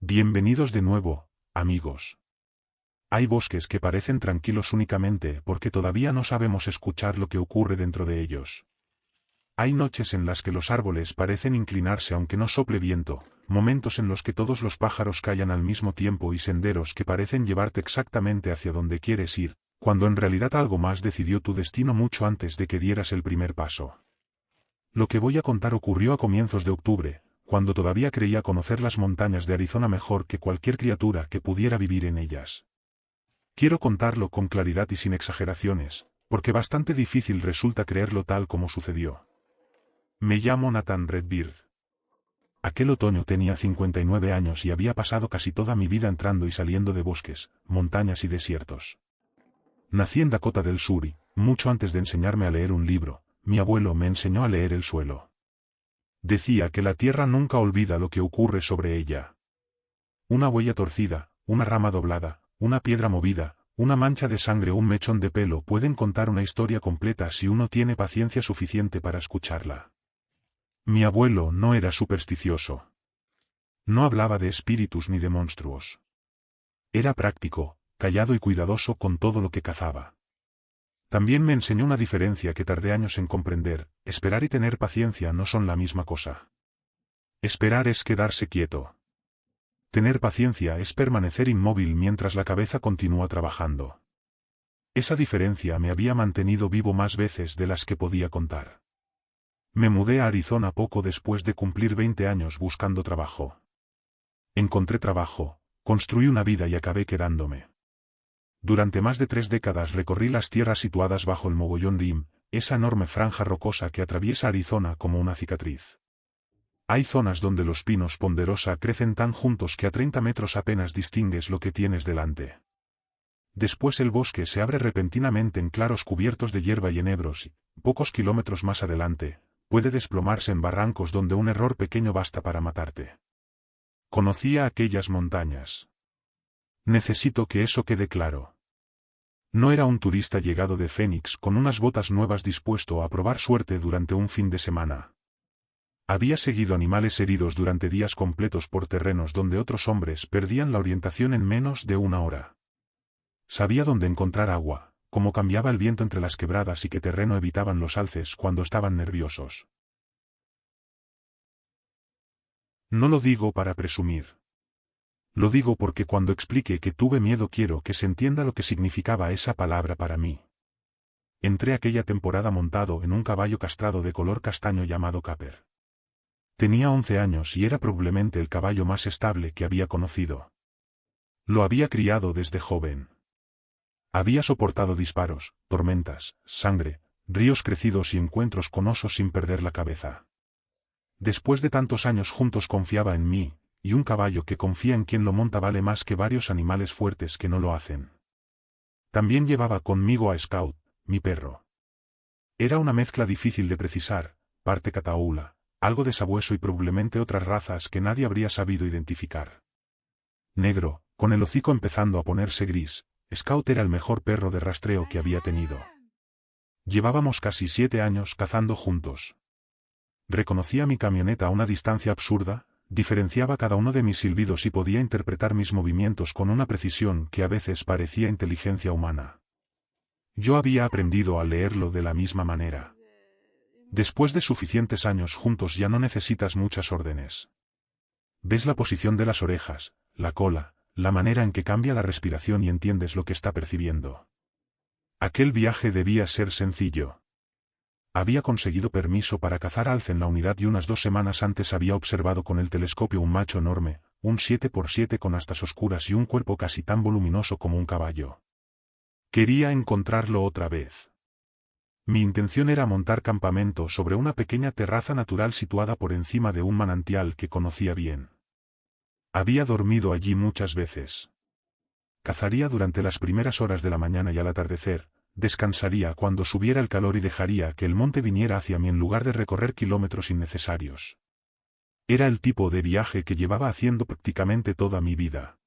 Bienvenidos de nuevo, amigos. Hay bosques que parecen tranquilos únicamente porque todavía no sabemos escuchar lo que ocurre dentro de ellos. Hay noches en las que los árboles parecen inclinarse aunque no sople viento, momentos en los que todos los pájaros callan al mismo tiempo y senderos que parecen llevarte exactamente hacia donde quieres ir, cuando en realidad algo más decidió tu destino mucho antes de que dieras el primer paso. Lo que voy a contar ocurrió a comienzos de octubre, cuando todavía creía conocer las montañas de Arizona mejor que cualquier criatura que pudiera vivir en ellas. Quiero contarlo con claridad y sin exageraciones, porque bastante difícil resulta creerlo tal como sucedió. Me llamo Nathan Redbeard. Aquel otoño tenía 59 años y había pasado casi toda mi vida entrando y saliendo de bosques, montañas y desiertos. Nací en Dakota del Sur y, mucho antes de enseñarme a leer un libro, mi abuelo me enseñó a leer el suelo. Decía que la tierra nunca olvida lo que ocurre sobre ella. Una huella torcida, una rama doblada, una piedra movida, una mancha de sangre o un mechón de pelo pueden contar una historia completa si uno tiene paciencia suficiente para escucharla. Mi abuelo no era supersticioso. No hablaba de espíritus ni de monstruos. Era práctico, callado y cuidadoso con todo lo que cazaba. También me enseñó una diferencia que tardé años en comprender: esperar y tener paciencia no son la misma cosa. Esperar es quedarse quieto. Tener paciencia es permanecer inmóvil mientras la cabeza continúa trabajando. Esa diferencia me había mantenido vivo más veces de las que podía contar. Me mudé a Arizona poco después de cumplir 20 años buscando trabajo. Encontré trabajo, construí una vida y acabé quedándome. Durante más de 3 décadas recorrí las tierras situadas bajo el Mogollón Rim, esa enorme franja rocosa que atraviesa Arizona como una cicatriz. Hay zonas donde los pinos ponderosa crecen tan juntos que a 30 metros apenas distingues lo que tienes delante. Después el bosque se abre repentinamente en claros cubiertos de hierba y enebros y, pocos kilómetros más adelante, puede desplomarse en barrancos donde un error pequeño basta para matarte. Conocía aquellas montañas. Necesito que eso quede claro. No era un turista llegado de Phoenix con unas botas nuevas dispuesto a probar suerte durante un fin de semana. Había seguido animales heridos durante días completos por terrenos donde otros hombres perdían la orientación en menos de una hora. Sabía dónde encontrar agua, cómo cambiaba el viento entre las quebradas y qué terreno evitaban los alces cuando estaban nerviosos. No lo digo para presumir. Lo digo porque cuando explique que tuve miedo quiero que se entienda lo que significaba esa palabra para mí. Entré aquella temporada montado en un caballo castrado de color castaño llamado Capper. Tenía 11 años y era probablemente el caballo más estable que había conocido. Lo había criado desde joven. Había soportado disparos, tormentas, sangre, ríos crecidos y encuentros con osos sin perder la cabeza. Después de tantos años juntos confiaba en mí, y un caballo que confía en quien lo monta vale más que varios animales fuertes que no lo hacen. También llevaba conmigo a Scout, mi perro. Era una mezcla difícil de precisar, parte catahoula, algo de sabueso y probablemente otras razas que nadie habría sabido identificar. Negro, con el hocico empezando a ponerse gris, Scout era el mejor perro de rastreo que había tenido. Llevábamos casi 7 años cazando juntos. Reconocía mi camioneta a una distancia absurda, diferenciaba cada uno de mis silbidos y podía interpretar mis movimientos con una precisión que a veces parecía inteligencia humana. Yo había aprendido a leerlo de la misma manera. Después de suficientes años juntos ya no necesitas muchas órdenes. Ves la posición de las orejas, la cola, la manera en que cambia la respiración y entiendes lo que está percibiendo. Aquel viaje debía ser sencillo. Había conseguido permiso para cazar alce en la unidad y unas 2 semanas antes había observado con el telescopio un macho enorme, un 7x7 con astas oscuras y un cuerpo casi tan voluminoso como un caballo. Quería encontrarlo otra vez. Mi intención era montar campamento sobre una pequeña terraza natural situada por encima de un manantial que conocía bien. Había dormido allí muchas veces. Cazaría durante las primeras horas de la mañana y al atardecer. Descansaría cuando subiera el calor y dejaría que el monte viniera hacia mí en lugar de recorrer kilómetros innecesarios. Era el tipo de viaje que llevaba haciendo prácticamente toda mi vida.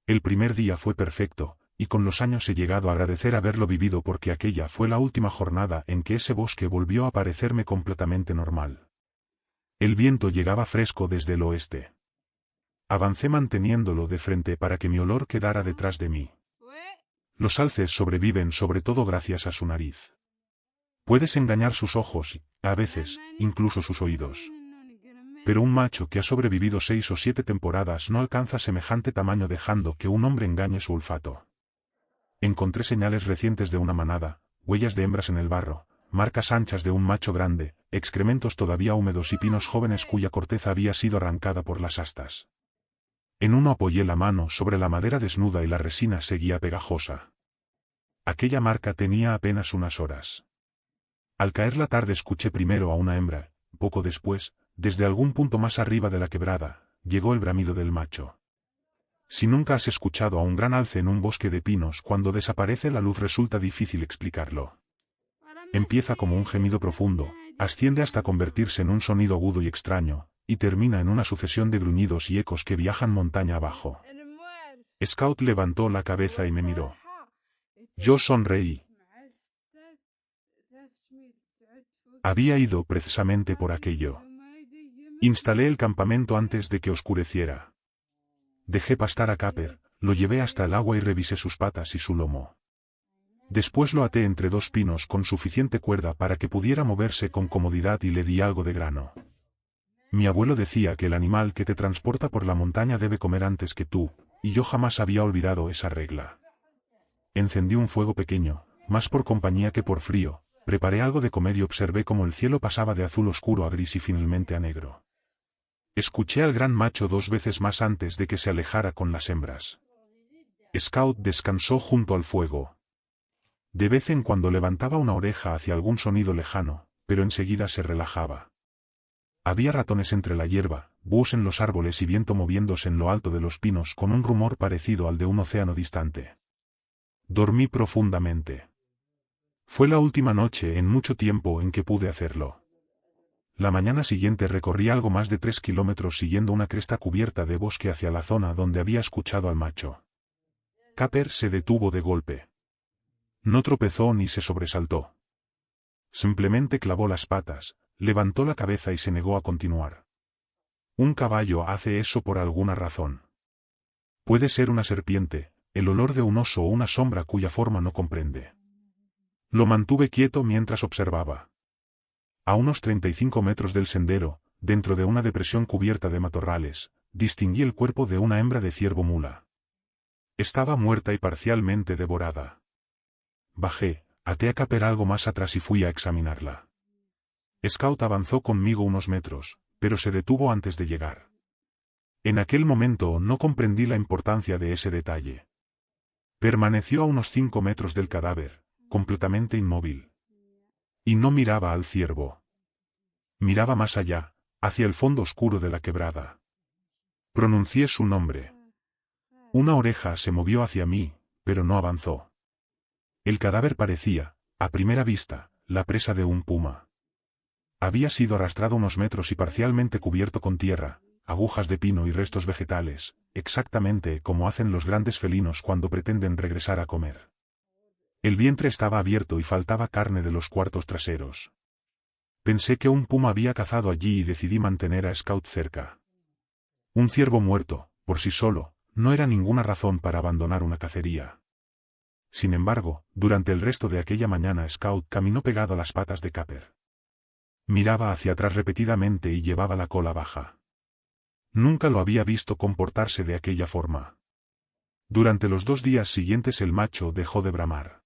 El primer día fue perfecto, y con los años he llegado a agradecer haberlo vivido porque aquella fue la última jornada en que ese bosque volvió a parecerme completamente normal. El viento llegaba fresco desde el oeste. Avancé manteniéndolo de frente para que mi olor quedara detrás de mí. Los alces sobreviven sobre todo gracias a su nariz. Puedes engañar sus ojos, a veces, incluso sus oídos. Pero un macho que ha sobrevivido 6 o 7 temporadas no alcanza semejante tamaño dejando que un hombre engañe su olfato. Encontré señales recientes de una manada, huellas de hembras en el barro, marcas anchas de un macho grande, excrementos todavía húmedos y pinos jóvenes cuya corteza había sido arrancada por las astas. En uno apoyé la mano sobre la madera desnuda y la resina seguía pegajosa. Aquella marca tenía apenas unas horas. Al caer la tarde escuché primero a una hembra, poco después, desde algún punto más arriba de la quebrada, llegó el bramido del macho. Si nunca has escuchado a un gran alce en un bosque de pinos cuando desaparece la luz resulta difícil explicarlo. Empieza como un gemido profundo, asciende hasta convertirse en un sonido agudo y extraño, y termina en una sucesión de gruñidos y ecos que viajan montaña abajo. Scout levantó la cabeza y me miró. Yo sonreí. Había ido precisamente por aquello. Instalé el campamento antes de que oscureciera. Dejé pastar a Capper, lo llevé hasta el agua y revisé sus patas y su lomo. Después lo até entre 2 pinos con suficiente cuerda para que pudiera moverse con comodidad y le di algo de grano. Mi abuelo decía que el animal que te transporta por la montaña debe comer antes que tú, y yo jamás había olvidado esa regla. Encendí un fuego pequeño, más por compañía que por frío, preparé algo de comer y observé cómo el cielo pasaba de azul oscuro a gris y finalmente a negro. Escuché al gran macho 2 veces más antes de que se alejara con las hembras. Scout descansó junto al fuego. De vez en cuando levantaba una oreja hacia algún sonido lejano, pero enseguida se relajaba. Había ratones entre la hierba, búhos en los árboles y viento moviéndose en lo alto de los pinos con un rumor parecido al de un océano distante. Dormí profundamente. Fue la última noche en mucho tiempo en que pude hacerlo. La mañana siguiente recorrí algo más de 3 kilómetros siguiendo una cresta cubierta de bosque hacia la zona donde había escuchado al macho. Capper se detuvo de golpe. No tropezó ni se sobresaltó. Simplemente clavó las patas, levantó la cabeza y se negó a continuar. Un caballo hace eso por alguna razón. Puede ser una serpiente, el olor de un oso o una sombra cuya forma no comprende. Lo mantuve quieto mientras observaba. A unos 35 metros del sendero, dentro de una depresión cubierta de matorrales, distinguí el cuerpo de una hembra de ciervo mula. Estaba muerta y parcialmente devorada. Bajé, até a Capper algo más atrás y fui a examinarla. Scout avanzó conmigo unos metros, pero se detuvo antes de llegar. En aquel momento no comprendí la importancia de ese detalle. Permaneció a unos 5 metros del cadáver, completamente inmóvil. Y no miraba al ciervo. Miraba más allá, hacia el fondo oscuro de la quebrada. Pronuncié su nombre. Una oreja se movió hacia mí, pero no avanzó. El cadáver parecía, a primera vista, la presa de un puma. Había sido arrastrado unos metros y parcialmente cubierto con tierra, agujas de pino y restos vegetales, exactamente como hacen los grandes felinos cuando pretenden regresar a comer. El vientre estaba abierto y faltaba carne de los cuartos traseros. Pensé que un puma había cazado allí y decidí mantener a Scout cerca. Un ciervo muerto, por sí solo, no era ninguna razón para abandonar una cacería. Sin embargo, durante el resto de aquella mañana Scout caminó pegado a las patas de Capper. Miraba hacia atrás repetidamente y llevaba la cola baja. Nunca lo había visto comportarse de aquella forma. Durante los 2 días siguientes el macho dejó de bramar.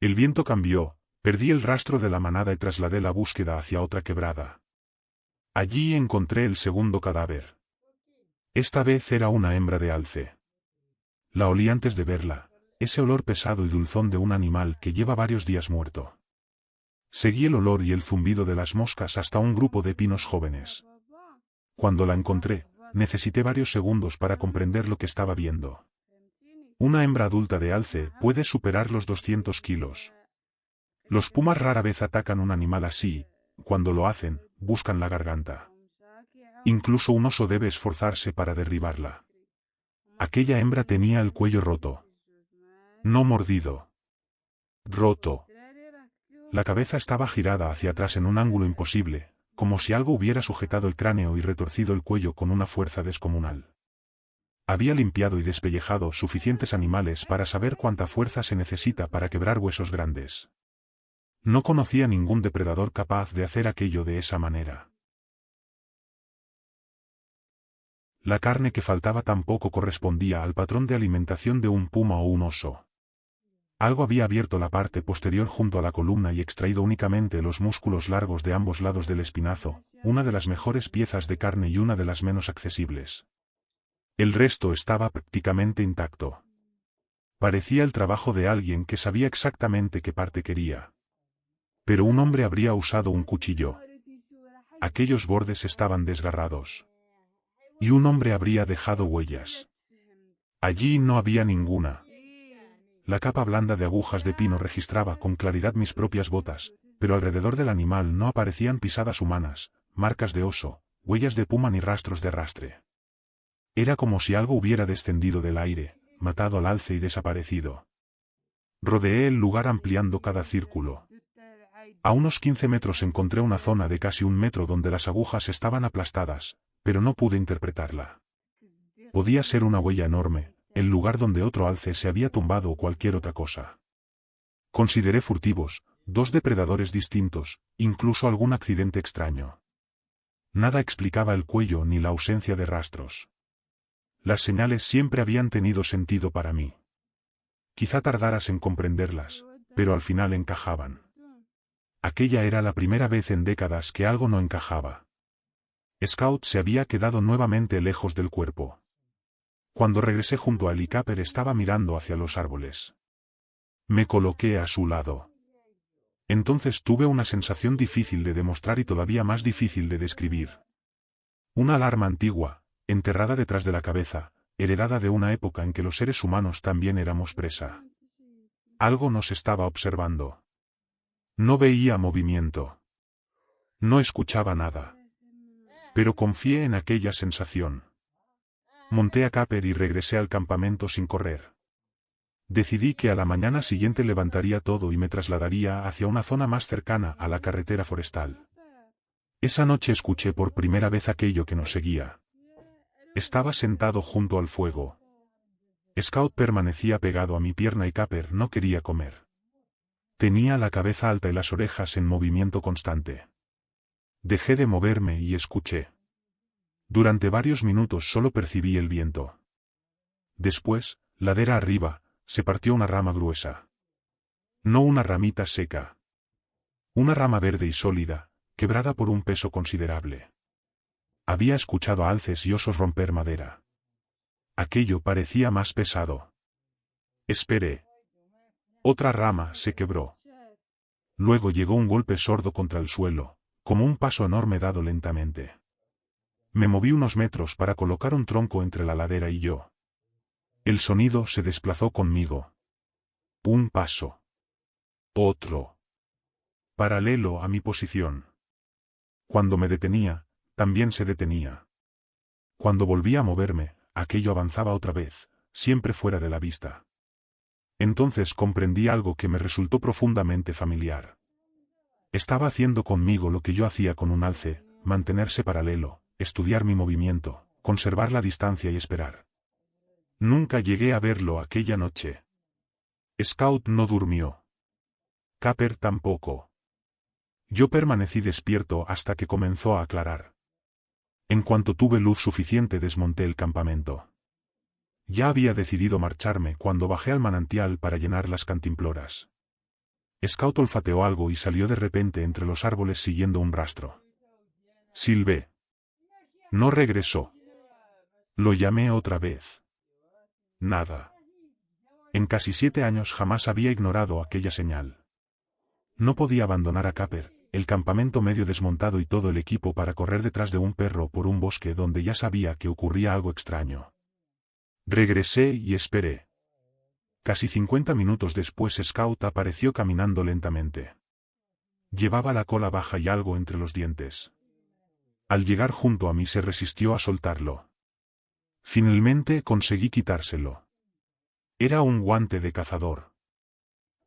El viento cambió, perdí el rastro de la manada y trasladé la búsqueda hacia otra quebrada. Allí encontré el segundo cadáver. Esta vez era una hembra de alce. La olí antes de verla, ese olor pesado y dulzón de un animal que lleva varios días muerto. Seguí el olor y el zumbido de las moscas hasta un grupo de pinos jóvenes. Cuando la encontré, necesité varios segundos para comprender lo que estaba viendo. Una hembra adulta de alce puede superar los 200 kilos. Los pumas rara vez atacan un animal así, cuando lo hacen, buscan la garganta. Incluso un oso debe esforzarse para derribarla. Aquella hembra tenía el cuello roto. No mordido. Roto. La cabeza estaba girada hacia atrás en un ángulo imposible, como si algo hubiera sujetado el cráneo y retorcido el cuello con una fuerza descomunal. Había limpiado y despellejado suficientes animales para saber cuánta fuerza se necesita para quebrar huesos grandes. No conocía ningún depredador capaz de hacer aquello de esa manera. La carne que faltaba tampoco correspondía al patrón de alimentación de un puma o un oso. Algo había abierto la parte posterior junto a la columna y extraído únicamente los músculos largos de ambos lados del espinazo, una de las mejores piezas de carne y una de las menos accesibles. El resto estaba prácticamente intacto. Parecía el trabajo de alguien que sabía exactamente qué parte quería. Pero un hombre habría usado un cuchillo. Aquellos bordes estaban desgarrados. Y un hombre habría dejado huellas. Allí no había ninguna. La capa blanda de agujas de pino registraba con claridad mis propias botas, pero alrededor del animal no aparecían pisadas humanas, marcas de oso, huellas de puma ni rastros de arrastre. Era como si algo hubiera descendido del aire, matado al alce y desaparecido. Rodeé el lugar ampliando cada círculo. A unos 15 metros encontré una zona de casi 1 metro donde las agujas estaban aplastadas, pero no pude interpretarla. Podía ser una huella enorme, el lugar donde otro alce se había tumbado o cualquier otra cosa. Consideré furtivos, 2 depredadores distintos, incluso algún accidente extraño. Nada explicaba el cuello ni la ausencia de rastros. Las señales siempre habían tenido sentido para mí. Quizá tardaras en comprenderlas, pero al final encajaban. Aquella era la primera vez en décadas que algo no encajaba. Scout se había quedado nuevamente lejos del cuerpo. Cuando regresé junto a él y Capper estaba mirando hacia los árboles. Me coloqué a su lado. Entonces tuve una sensación difícil de demostrar y todavía más difícil de describir. Una alarma antigua, enterrada detrás de la cabeza, heredada de una época en que los seres humanos también éramos presa. Algo nos estaba observando. No veía movimiento. No escuchaba nada. Pero confié en aquella sensación. Monté a Capper y regresé al campamento sin correr. Decidí que a la mañana siguiente levantaría todo y me trasladaría hacia una zona más cercana a la carretera forestal. Esa noche escuché por primera vez aquello que nos seguía. Estaba sentado junto al fuego. Scout permanecía pegado a mi pierna y Capper no quería comer. Tenía la cabeza alta y las orejas en movimiento constante. Dejé de moverme y escuché. Durante varios minutos solo percibí el viento. Después, ladera arriba, se partió una rama gruesa. No una ramita seca. Una rama verde y sólida, quebrada por un peso considerable. Había escuchado a alces y osos romper madera. Aquello parecía más pesado. Esperé. Otra rama se quebró. Luego llegó un golpe sordo contra el suelo, como un paso enorme dado lentamente. Me moví unos metros para colocar un tronco entre la ladera y yo. El sonido se desplazó conmigo. Un paso. Otro. Paralelo a mi posición. Cuando me detenía, también se detenía. Cuando volvía a moverme, aquello avanzaba otra vez, siempre fuera de la vista. Entonces comprendí algo que me resultó profundamente familiar. Estaba haciendo conmigo lo que yo hacía con un alce, mantenerse paralelo, estudiar mi movimiento, conservar la distancia y esperar. Nunca llegué a verlo aquella noche. Scout no durmió. Capper tampoco. Yo permanecí despierto hasta que comenzó a aclarar. En cuanto tuve luz suficiente desmonté el campamento. Ya había decidido marcharme cuando bajé al manantial para llenar las cantimploras. Scout olfateó algo y salió de repente entre los árboles siguiendo un rastro. Silbé. No regresó. Lo llamé otra vez. Nada. En casi 7 años jamás había ignorado aquella señal. No podía abandonar a Capper, el campamento medio desmontado y todo el equipo para correr detrás de un perro por un bosque donde ya sabía que ocurría algo extraño. Regresé y esperé. Casi 50 minutos después Scout apareció caminando lentamente. Llevaba la cola baja y algo entre los dientes. Al llegar junto a mí se resistió a soltarlo. Finalmente conseguí quitárselo. Era un guante de cazador.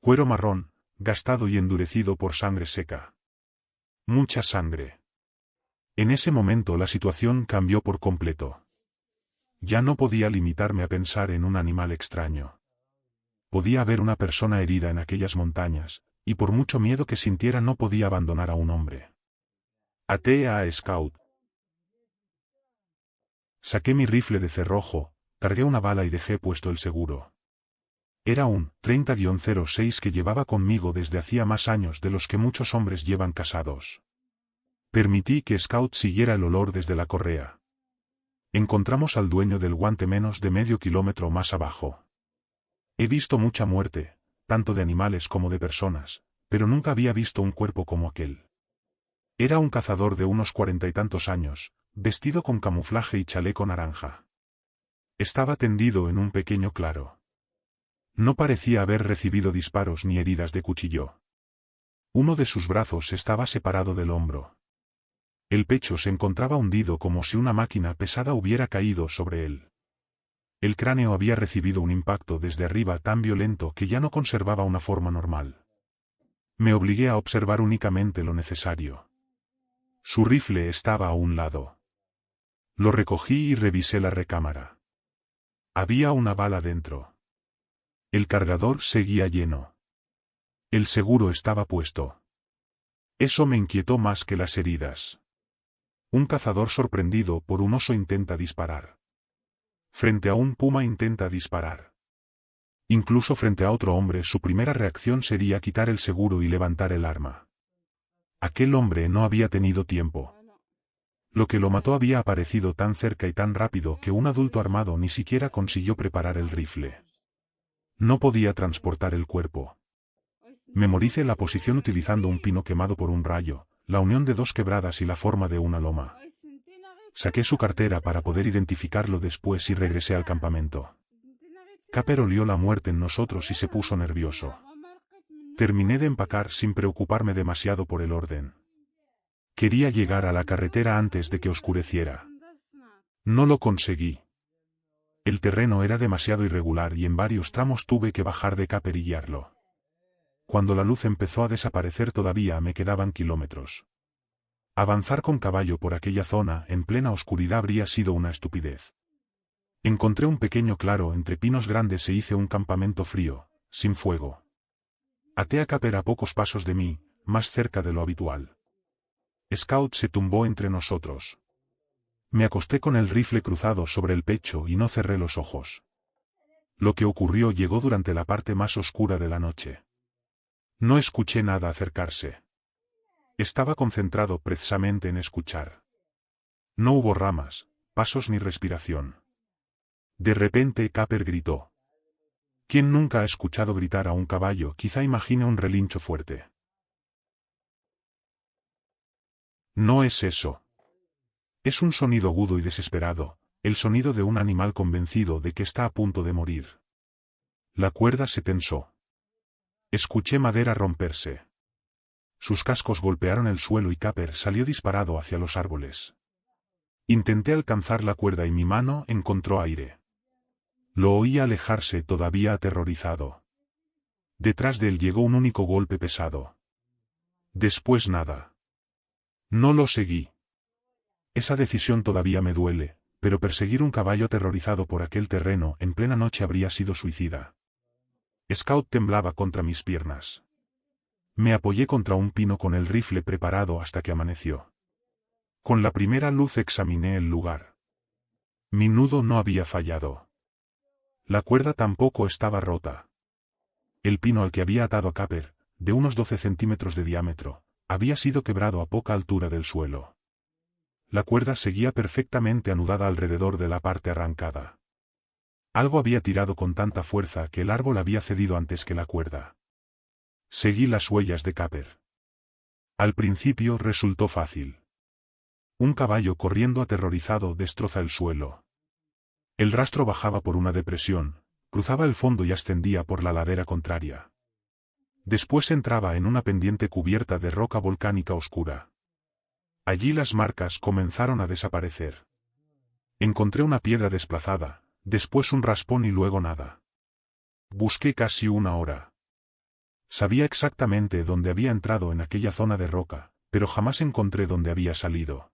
Cuero marrón, gastado y endurecido por sangre seca. Mucha sangre. En ese momento la situación cambió por completo. Ya no podía limitarme a pensar en un animal extraño. Podía haber una persona herida en aquellas montañas, y por mucho miedo que sintiera no podía abandonar a un hombre. Até a Scout. Saqué mi rifle de cerrojo, cargué una bala y dejé puesto el seguro. Era un 30-06 que llevaba conmigo desde hacía más años de los que muchos hombres llevan casados. Permití que Scout siguiera el olor desde la correa. Encontramos al dueño del guante menos de medio kilómetro más abajo. He visto mucha muerte, tanto de animales como de personas, pero nunca había visto un cuerpo como aquel. Era un cazador de unos 40 y tantos años, vestido con camuflaje y chaleco naranja. Estaba tendido en un pequeño claro. No parecía haber recibido disparos ni heridas de cuchillo. Uno de sus brazos estaba separado del hombro. El pecho se encontraba hundido como si una máquina pesada hubiera caído sobre él. El cráneo había recibido un impacto desde arriba tan violento que ya no conservaba una forma normal. Me obligué a observar únicamente lo necesario. Su rifle estaba a un lado. Lo recogí y revisé la recámara. Había una bala dentro. El cargador seguía lleno. El seguro estaba puesto. Eso me inquietó más que las heridas. Un cazador sorprendido por un oso intenta disparar. Frente a un puma intenta disparar. Incluso frente a otro hombre su primera reacción sería quitar el seguro y levantar el arma. Aquel hombre no había tenido tiempo. Lo que lo mató había aparecido tan cerca y tan rápido que un adulto armado ni siquiera consiguió preparar el rifle. No podía transportar el cuerpo. Memoricé la posición utilizando un pino quemado por un rayo, la unión de dos quebradas y la forma de una loma. Saqué su cartera para poder identificarlo después y regresé al campamento. Capper olió la muerte en nosotros y se puso nervioso. Terminé de empacar sin preocuparme demasiado por el orden. Quería llegar a la carretera antes de que oscureciera. No lo conseguí. El terreno era demasiado irregular y en varios tramos tuve que bajar de Capper y guiarlo. Cuando la luz empezó a desaparecer todavía me quedaban kilómetros. Avanzar con caballo por aquella zona en plena oscuridad habría sido una estupidez. Encontré un pequeño claro entre pinos grandes e hice un campamento frío, sin fuego. Até a Capper a pocos pasos de mí, más cerca de lo habitual. Scout se tumbó entre nosotros. Me acosté con el rifle cruzado sobre el pecho y no cerré los ojos. Lo que ocurrió llegó durante la parte más oscura de la noche. No escuché nada acercarse. Estaba concentrado precisamente en escuchar. No hubo ramas, pasos ni respiración. De repente Capper gritó. Quien nunca ha escuchado gritar a un caballo quizá imagine un relincho fuerte. No es eso. Es un sonido agudo y desesperado, el sonido de un animal convencido de que está a punto de morir. La cuerda se tensó. Escuché madera romperse. Sus cascos golpearon el suelo y Capper salió disparado hacia los árboles. Intenté alcanzar la cuerda y mi mano encontró aire. Lo oí alejarse todavía aterrorizado. Detrás de él llegó un único golpe pesado. Después nada. No lo seguí. Esa decisión todavía me duele, pero perseguir un caballo aterrorizado por aquel terreno en plena noche habría sido suicida. Scout temblaba contra mis piernas. Me apoyé contra un pino con el rifle preparado hasta que amaneció. Con la primera luz examiné el lugar. Mi nudo no había fallado. La cuerda tampoco estaba rota. El pino al que había atado a Capper, de unos 12 centímetros de diámetro, había sido quebrado a poca altura del suelo. La cuerda seguía perfectamente anudada alrededor de la parte arrancada. Algo había tirado con tanta fuerza que el árbol había cedido antes que la cuerda. Seguí las huellas de Capper. Al principio resultó fácil. Un caballo corriendo aterrorizado destroza el suelo. El rastro bajaba por una depresión, cruzaba el fondo y ascendía por la ladera contraria. Después entraba en una pendiente cubierta de roca volcánica oscura. Allí las marcas comenzaron a desaparecer. Encontré una piedra desplazada, después un raspón y luego nada. Busqué casi una hora. Sabía exactamente dónde había entrado en aquella zona de roca, pero jamás encontré dónde había salido.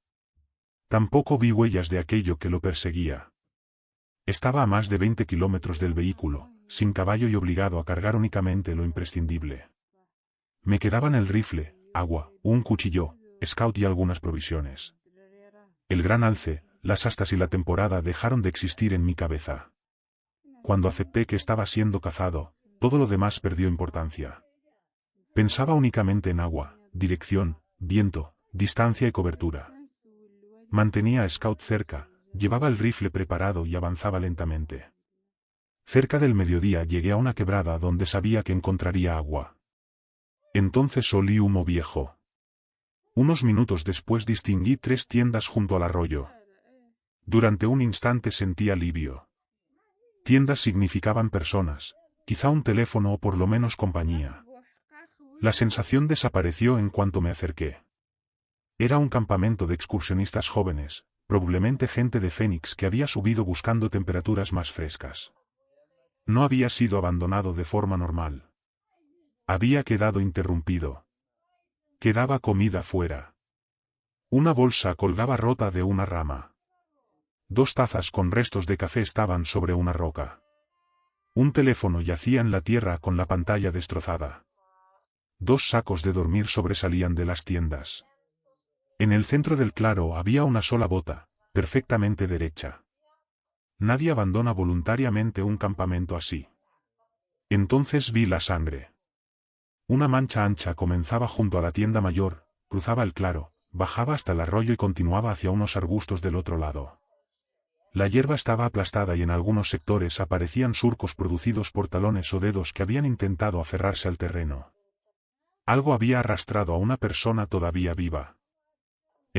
Tampoco vi huellas de aquello que lo perseguía. Estaba a más de 20 kilómetros del vehículo, sin caballo y obligado a cargar únicamente lo imprescindible. Me quedaban el rifle, agua, un cuchillo, scout y algunas provisiones. El gran alce, las astas y la temporada dejaron de existir en mi cabeza. Cuando acepté que estaba siendo cazado, todo lo demás perdió importancia. Pensaba únicamente en agua, dirección, viento, distancia y cobertura. Mantenía a Scout cerca, llevaba el rifle preparado y avanzaba lentamente. Cerca del mediodía llegué a una quebrada donde sabía que encontraría agua. Entonces olí humo viejo. Unos minutos después distinguí 3 tiendas junto al arroyo. Durante un instante sentí alivio. Tiendas significaban personas, quizá un teléfono o por lo menos compañía. La sensación desapareció en cuanto me acerqué. Era un campamento de excursionistas jóvenes, probablemente gente de Phoenix que había subido buscando temperaturas más frescas. No había sido abandonado de forma normal. Había quedado interrumpido. Quedaba comida fuera. Una bolsa colgaba rota de una rama. 2 tazas con restos de café estaban sobre una roca. Un teléfono yacía en la tierra con la pantalla destrozada. 2 sacos de dormir sobresalían de las tiendas. En el centro del claro había una sola bota, perfectamente derecha. Nadie abandona voluntariamente un campamento así. Entonces vi la sangre. Una mancha ancha comenzaba junto a la tienda mayor, cruzaba el claro, bajaba hasta el arroyo y continuaba hacia unos arbustos del otro lado. La hierba estaba aplastada y en algunos sectores aparecían surcos producidos por talones o dedos que habían intentado aferrarse al terreno. Algo había arrastrado a una persona todavía viva.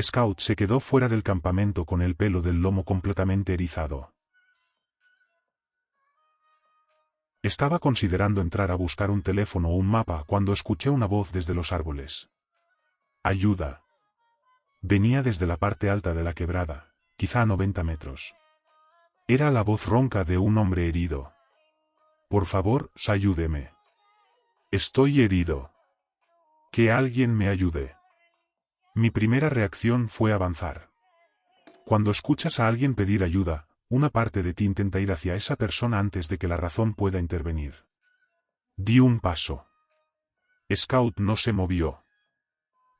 Scout se quedó fuera del campamento con el pelo del lomo completamente erizado. Estaba considerando entrar a buscar un teléfono o un mapa cuando escuché una voz desde los árboles. ¡Ayuda! Venía desde la parte alta de la quebrada, quizá a 90 metros. Era la voz ronca de un hombre herido. Por favor, ayúdeme. Estoy herido. Que alguien me ayude. Mi primera reacción fue avanzar. Cuando escuchas a alguien pedir ayuda, una parte de ti intenta ir hacia esa persona antes de que la razón pueda intervenir. Di un paso. Scout no se movió.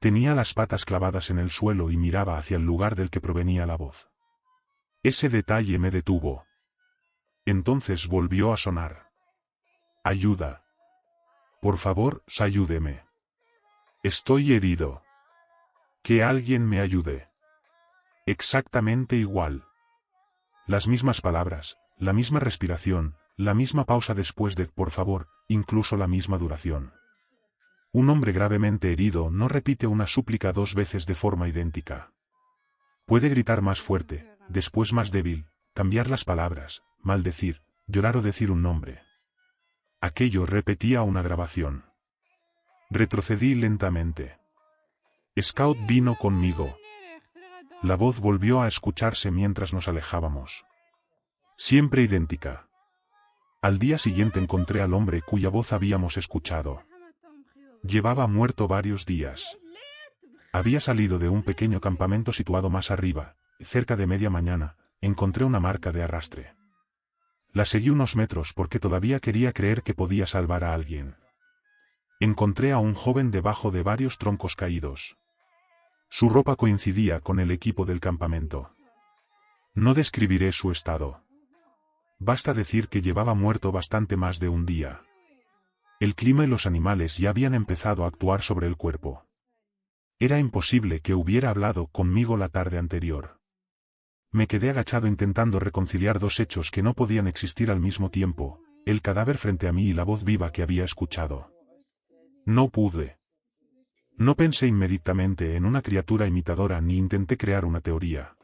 Tenía las patas clavadas en el suelo y miraba hacia el lugar del que provenía la voz. Ese detalle me detuvo. Entonces volvió a sonar. Ayuda. Por favor, ayúdeme. Estoy herido. Que alguien me ayude. Exactamente igual. Las mismas palabras, la misma respiración, la misma pausa después de por favor, incluso la misma duración. Un hombre gravemente herido no repite una súplica 2 veces de forma idéntica. Puede gritar más fuerte, después más débil, cambiar las palabras, maldecir, llorar o decir un nombre. Aquello repetía una grabación. Retrocedí lentamente. Scout vino conmigo. La voz volvió a escucharse mientras nos alejábamos. Siempre idéntica. Al día siguiente encontré al hombre cuya voz habíamos escuchado. Llevaba muerto varios días. Había salido de un pequeño campamento situado más arriba, y cerca de media mañana, encontré una marca de arrastre. La seguí unos metros porque todavía quería creer que podía salvar a alguien. Encontré a un joven debajo de varios troncos caídos. Su ropa coincidía con el equipo del campamento. No describiré su estado. Basta decir que llevaba muerto bastante más de un día. El clima y los animales ya habían empezado a actuar sobre el cuerpo. Era imposible que hubiera hablado conmigo la tarde anterior. Me quedé agachado intentando reconciliar 2 hechos que no podían existir al mismo tiempo, el cadáver frente a mí y la voz viva que había escuchado. No pude. No pensé inmediatamente en una criatura imitadora ni intenté crear una teoría.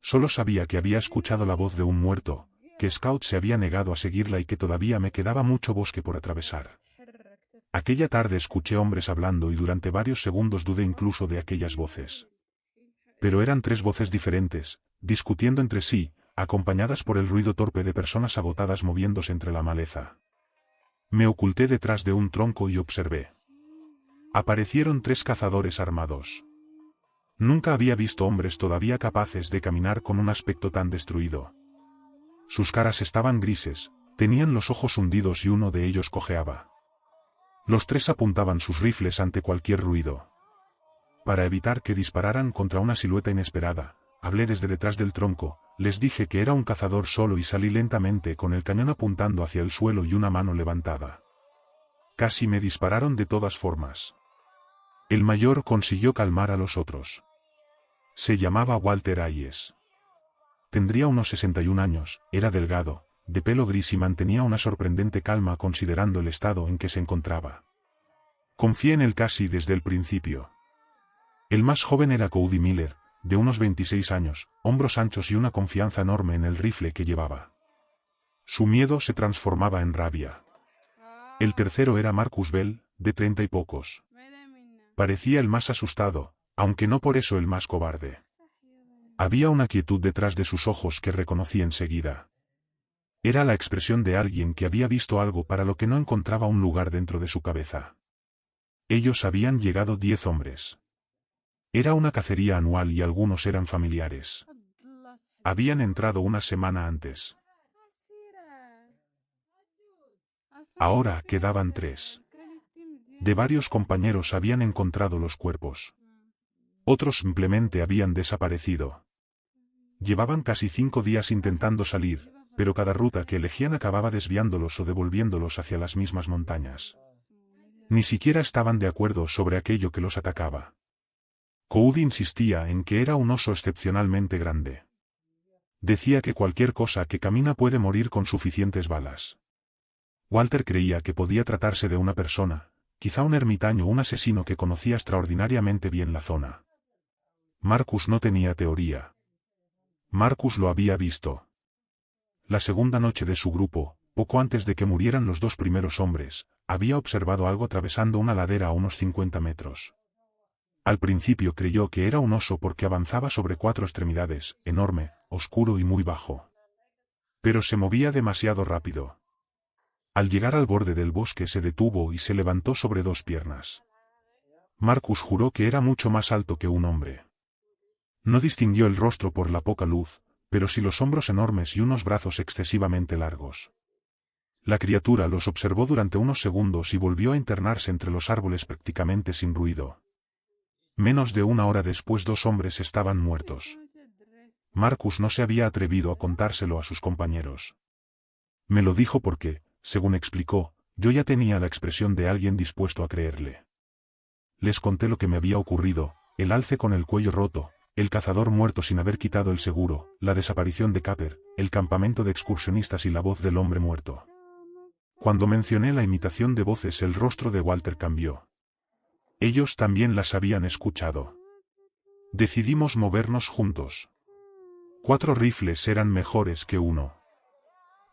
Solo sabía que había escuchado la voz de un muerto, que Scout se había negado a seguirla y que todavía me quedaba mucho bosque por atravesar. Aquella tarde escuché hombres hablando y durante varios segundos dudé incluso de aquellas voces. Pero eran 3 voces diferentes, discutiendo entre sí, acompañadas por el ruido torpe de personas agotadas moviéndose entre la maleza. Me oculté detrás de un tronco y observé. Aparecieron 3 cazadores armados. Nunca había visto hombres todavía capaces de caminar con un aspecto tan destruido. Sus caras estaban grises, tenían los ojos hundidos y uno de ellos cojeaba. Los tres apuntaban sus rifles ante cualquier ruido. Para evitar que dispararan contra una silueta inesperada, hablé desde detrás del tronco, les dije que era un cazador solo y salí lentamente con el cañón apuntando hacia el suelo y una mano levantada. Casi me dispararon de todas formas. El mayor consiguió calmar a los otros. Se llamaba Walter Hayes. Tendría unos 61 años, era delgado, de pelo gris y mantenía una sorprendente calma considerando el estado en que se encontraba. Confié en él casi desde el principio. El más joven era Cody Miller, de unos 26 años, hombros anchos y una confianza enorme en el rifle que llevaba. Su miedo se transformaba en rabia. El tercero era Marcus Bell, de 30 y pocos. Parecía el más asustado, aunque no por eso el más cobarde. Había una quietud detrás de sus ojos que reconocí enseguida. Era la expresión de alguien que había visto algo para lo que no encontraba un lugar dentro de su cabeza. Ellos habían llegado 10 hombres. Era una cacería anual y algunos eran familiares. Habían entrado una semana antes. Ahora quedaban 3. De varios compañeros habían encontrado los cuerpos. Otros simplemente habían desaparecido. Llevaban casi 5 días intentando salir, pero cada ruta que elegían acababa desviándolos o devolviéndolos hacia las mismas montañas. Ni siquiera estaban de acuerdo sobre aquello que los atacaba. Cody insistía en que era un oso excepcionalmente grande. Decía que cualquier cosa que camina puede morir con suficientes balas. Walter creía que podía tratarse de una persona, quizá un ermitaño o un asesino que conocía extraordinariamente bien la zona. Marcus no tenía teoría. Marcus lo había visto. La segunda noche de su grupo, poco antes de que murieran los 2 primeros hombres, había observado algo atravesando una ladera a unos 50 metros. Al principio creyó que era un oso porque avanzaba sobre 4 extremidades, enorme, oscuro y muy bajo. Pero se movía demasiado rápido. Al llegar al borde del bosque se detuvo y se levantó sobre 2 piernas. Marcus juró que era mucho más alto que un hombre. No distinguió el rostro por la poca luz, pero sí los hombros enormes y unos brazos excesivamente largos. La criatura los observó durante unos segundos y volvió a internarse entre los árboles prácticamente sin ruido. Menos de una hora después 2 hombres estaban muertos. Marcus no se había atrevido a contárselo a sus compañeros. Me lo dijo porque, según explicó, yo ya tenía la expresión de alguien dispuesto a creerle. Les conté lo que me había ocurrido, el alce con el cuello roto, el cazador muerto sin haber quitado el seguro, la desaparición de Capper, el campamento de excursionistas y la voz del hombre muerto. Cuando mencioné la imitación de voces el rostro de Walter cambió. Ellos también las habían escuchado. Decidimos movernos juntos. 4 rifles eran mejores que 1.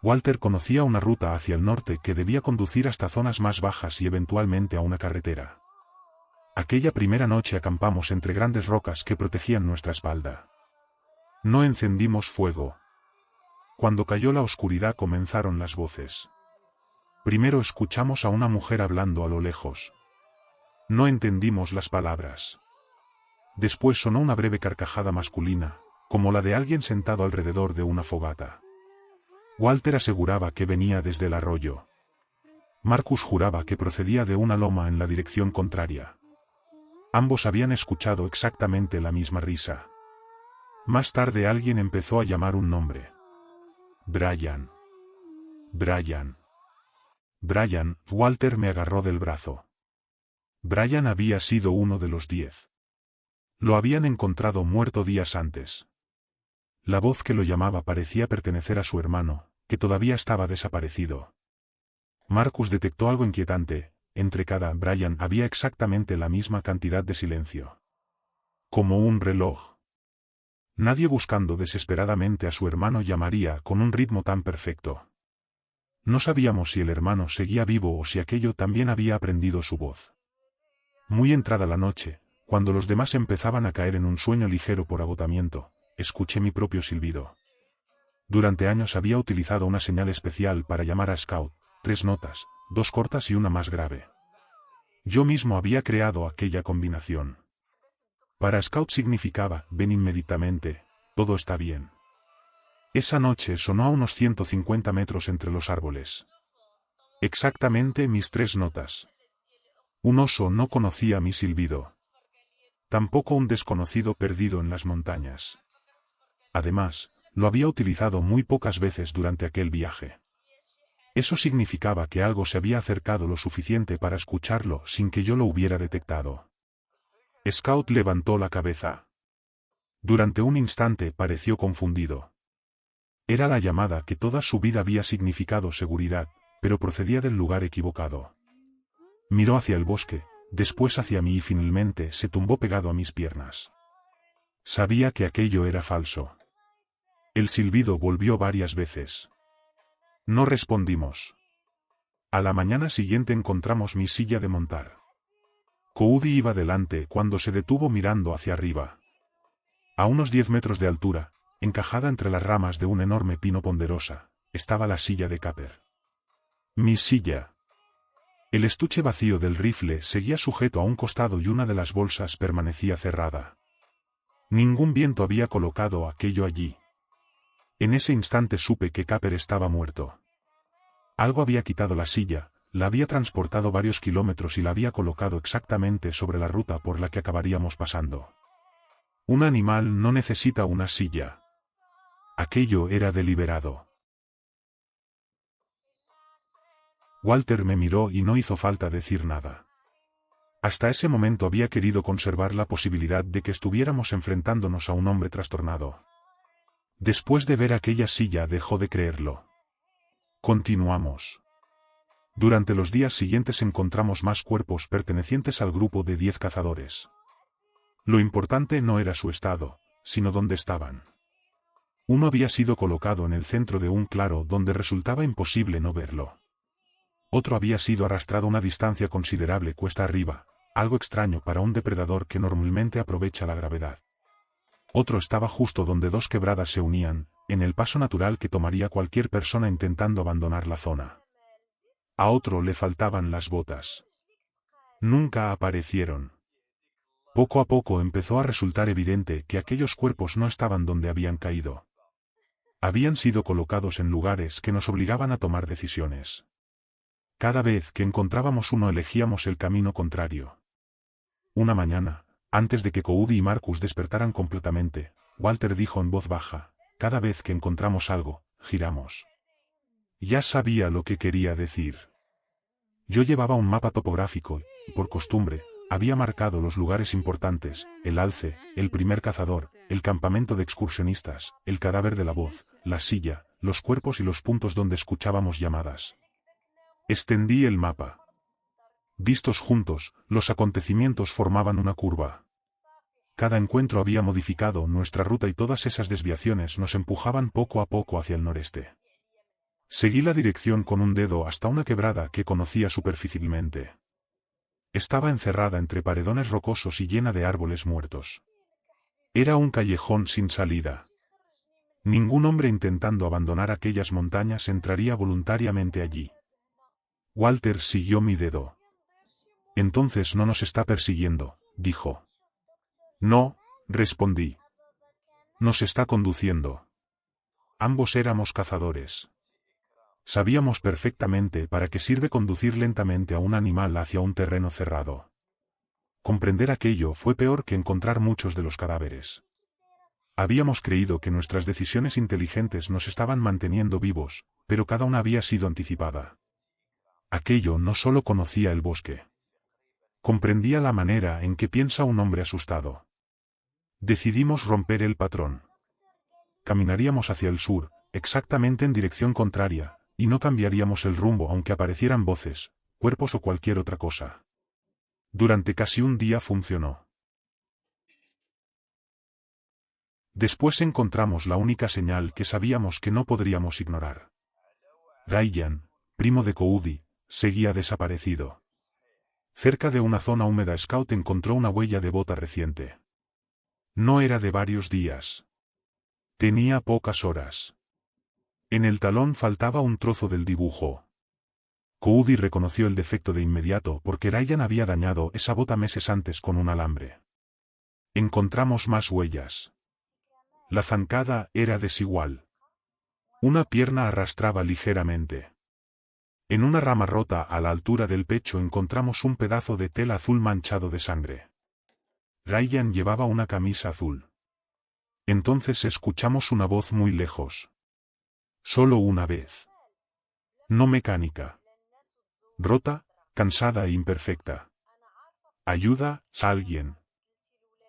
Walter conocía una ruta hacia el norte que debía conducir hasta zonas más bajas y eventualmente a una carretera. Aquella primera noche acampamos entre grandes rocas que protegían nuestra espalda. No encendimos fuego. Cuando cayó la oscuridad comenzaron las voces. Primero escuchamos a una mujer hablando a lo lejos. No entendimos las palabras. Después sonó una breve carcajada masculina, como la de alguien sentado alrededor de una fogata. Walter aseguraba que venía desde el arroyo. Marcus juraba que procedía de una loma en la dirección contraria. Ambos habían escuchado exactamente la misma risa. Más tarde alguien empezó a llamar un nombre. Brian. Brian. Brian, Walter me agarró del brazo. Brian había sido uno de los 10. Lo habían encontrado muerto días antes. La voz que lo llamaba parecía pertenecer a su hermano, que todavía estaba desaparecido. Marcus detectó algo inquietante. Entre cada Brian había exactamente la misma cantidad de silencio. Como un reloj. Nadie buscando desesperadamente a su hermano llamaría con un ritmo tan perfecto. No sabíamos si el hermano seguía vivo o si aquello también había aprendido su voz. Muy entrada la noche, cuando los demás empezaban a caer en un sueño ligero por agotamiento, escuché mi propio silbido. Durante años había utilizado una señal especial para llamar a Scout, 3 notas, 2 cortas y una más grave. Yo mismo había creado aquella combinación. Para Scout significaba, ven inmediatamente, todo está bien. Esa noche sonó a unos 150 metros entre los árboles. Exactamente mis 3 notas. Un oso no conocía mi silbido. Tampoco un desconocido perdido en las montañas. Además, lo había utilizado muy pocas veces durante aquel viaje. Eso significaba que algo se había acercado lo suficiente para escucharlo sin que yo lo hubiera detectado. Scout levantó la cabeza. Durante un instante pareció confundido. Era la llamada que toda su vida había significado seguridad, pero procedía del lugar equivocado. Miró hacia el bosque, después hacia mí y finalmente se tumbó pegado a mis piernas. Sabía que aquello era falso. El silbido volvió varias veces. No respondimos. A la mañana siguiente encontramos mi silla de montar. Coudi iba delante cuando se detuvo mirando hacia arriba. A unos 10 metros de altura, encajada entre las ramas de un enorme pino ponderosa, estaba la silla de Capper. Mi silla. El estuche vacío del rifle seguía sujeto a un costado y una de las bolsas permanecía cerrada. Ningún viento había colocado aquello allí. En ese instante supe que Capper estaba muerto. Algo había quitado la silla, la había transportado varios kilómetros y la había colocado exactamente sobre la ruta por la que acabaríamos pasando. Un animal no necesita una silla. Aquello era deliberado. Walter me miró y no hizo falta decir nada. Hasta ese momento había querido conservar la posibilidad de que estuviéramos enfrentándonos a un hombre trastornado. Después de ver aquella silla dejó de creerlo. Continuamos. Durante los días siguientes encontramos más cuerpos pertenecientes al grupo de 10 cazadores. Lo importante no era su estado, sino dónde estaban. Uno había sido colocado en el centro de un claro donde resultaba imposible no verlo. Otro había sido arrastrado una distancia considerable cuesta arriba, algo extraño para un depredador que normalmente aprovecha la gravedad. Otro estaba justo donde 2 quebradas se unían, en el paso natural que tomaría cualquier persona intentando abandonar la zona. A otro le faltaban las botas. Nunca aparecieron. Poco a poco empezó a resultar evidente que aquellos cuerpos no estaban donde habían caído. Habían sido colocados en lugares que nos obligaban a tomar decisiones. Cada vez que encontrábamos uno elegíamos el camino contrario. Una mañana, antes de que Coudi y Marcus despertaran completamente, Walter dijo en voz baja, cada vez que encontramos algo, giramos. Ya sabía lo que quería decir. Yo llevaba un mapa topográfico y, por costumbre, había marcado los lugares importantes, el alce, el primer cazador, el campamento de excursionistas, el cadáver de la voz, la silla, los cuerpos y los puntos donde escuchábamos llamadas. Extendí el mapa. Vistos juntos, los acontecimientos formaban una curva. Cada encuentro había modificado nuestra ruta y todas esas desviaciones nos empujaban poco a poco hacia el noreste. Seguí la dirección con un dedo hasta una quebrada que conocía superficialmente. Estaba encerrada entre paredones rocosos y llena de árboles muertos. Era un callejón sin salida. Ningún hombre intentando abandonar aquellas montañas entraría voluntariamente allí. Walter siguió mi dedo. Entonces no nos está persiguiendo, dijo. No, respondí. Nos está conduciendo. Ambos éramos cazadores. Sabíamos perfectamente para qué sirve conducir lentamente a un animal hacia un terreno cerrado. Comprender aquello fue peor que encontrar muchos de los cadáveres. Habíamos creído que nuestras decisiones inteligentes nos estaban manteniendo vivos, pero cada una había sido anticipada. Aquello no solo conocía el bosque. Comprendía la manera en que piensa un hombre asustado. Decidimos romper el patrón. Caminaríamos hacia el sur, exactamente en dirección contraria, y no cambiaríamos el rumbo aunque aparecieran voces, cuerpos o cualquier otra cosa. Durante casi un día funcionó. Después encontramos la única señal que sabíamos que no podríamos ignorar. Ryan, primo de Coudi, seguía desaparecido. Cerca de una zona húmeda Scout encontró una huella de bota reciente. No era de varios días. Tenía pocas horas. En el talón faltaba un trozo del dibujo. Coudi reconoció el defecto de inmediato porque Ryan había dañado esa bota meses antes con un alambre. Encontramos más huellas. La zancada era desigual. Una pierna arrastraba ligeramente. En una rama rota a la altura del pecho encontramos un pedazo de tela azul manchado de sangre. Ryan llevaba una camisa azul. Entonces escuchamos una voz muy lejos. Solo una vez. No mecánica. Rota, cansada e imperfecta. Ayuda, alguien.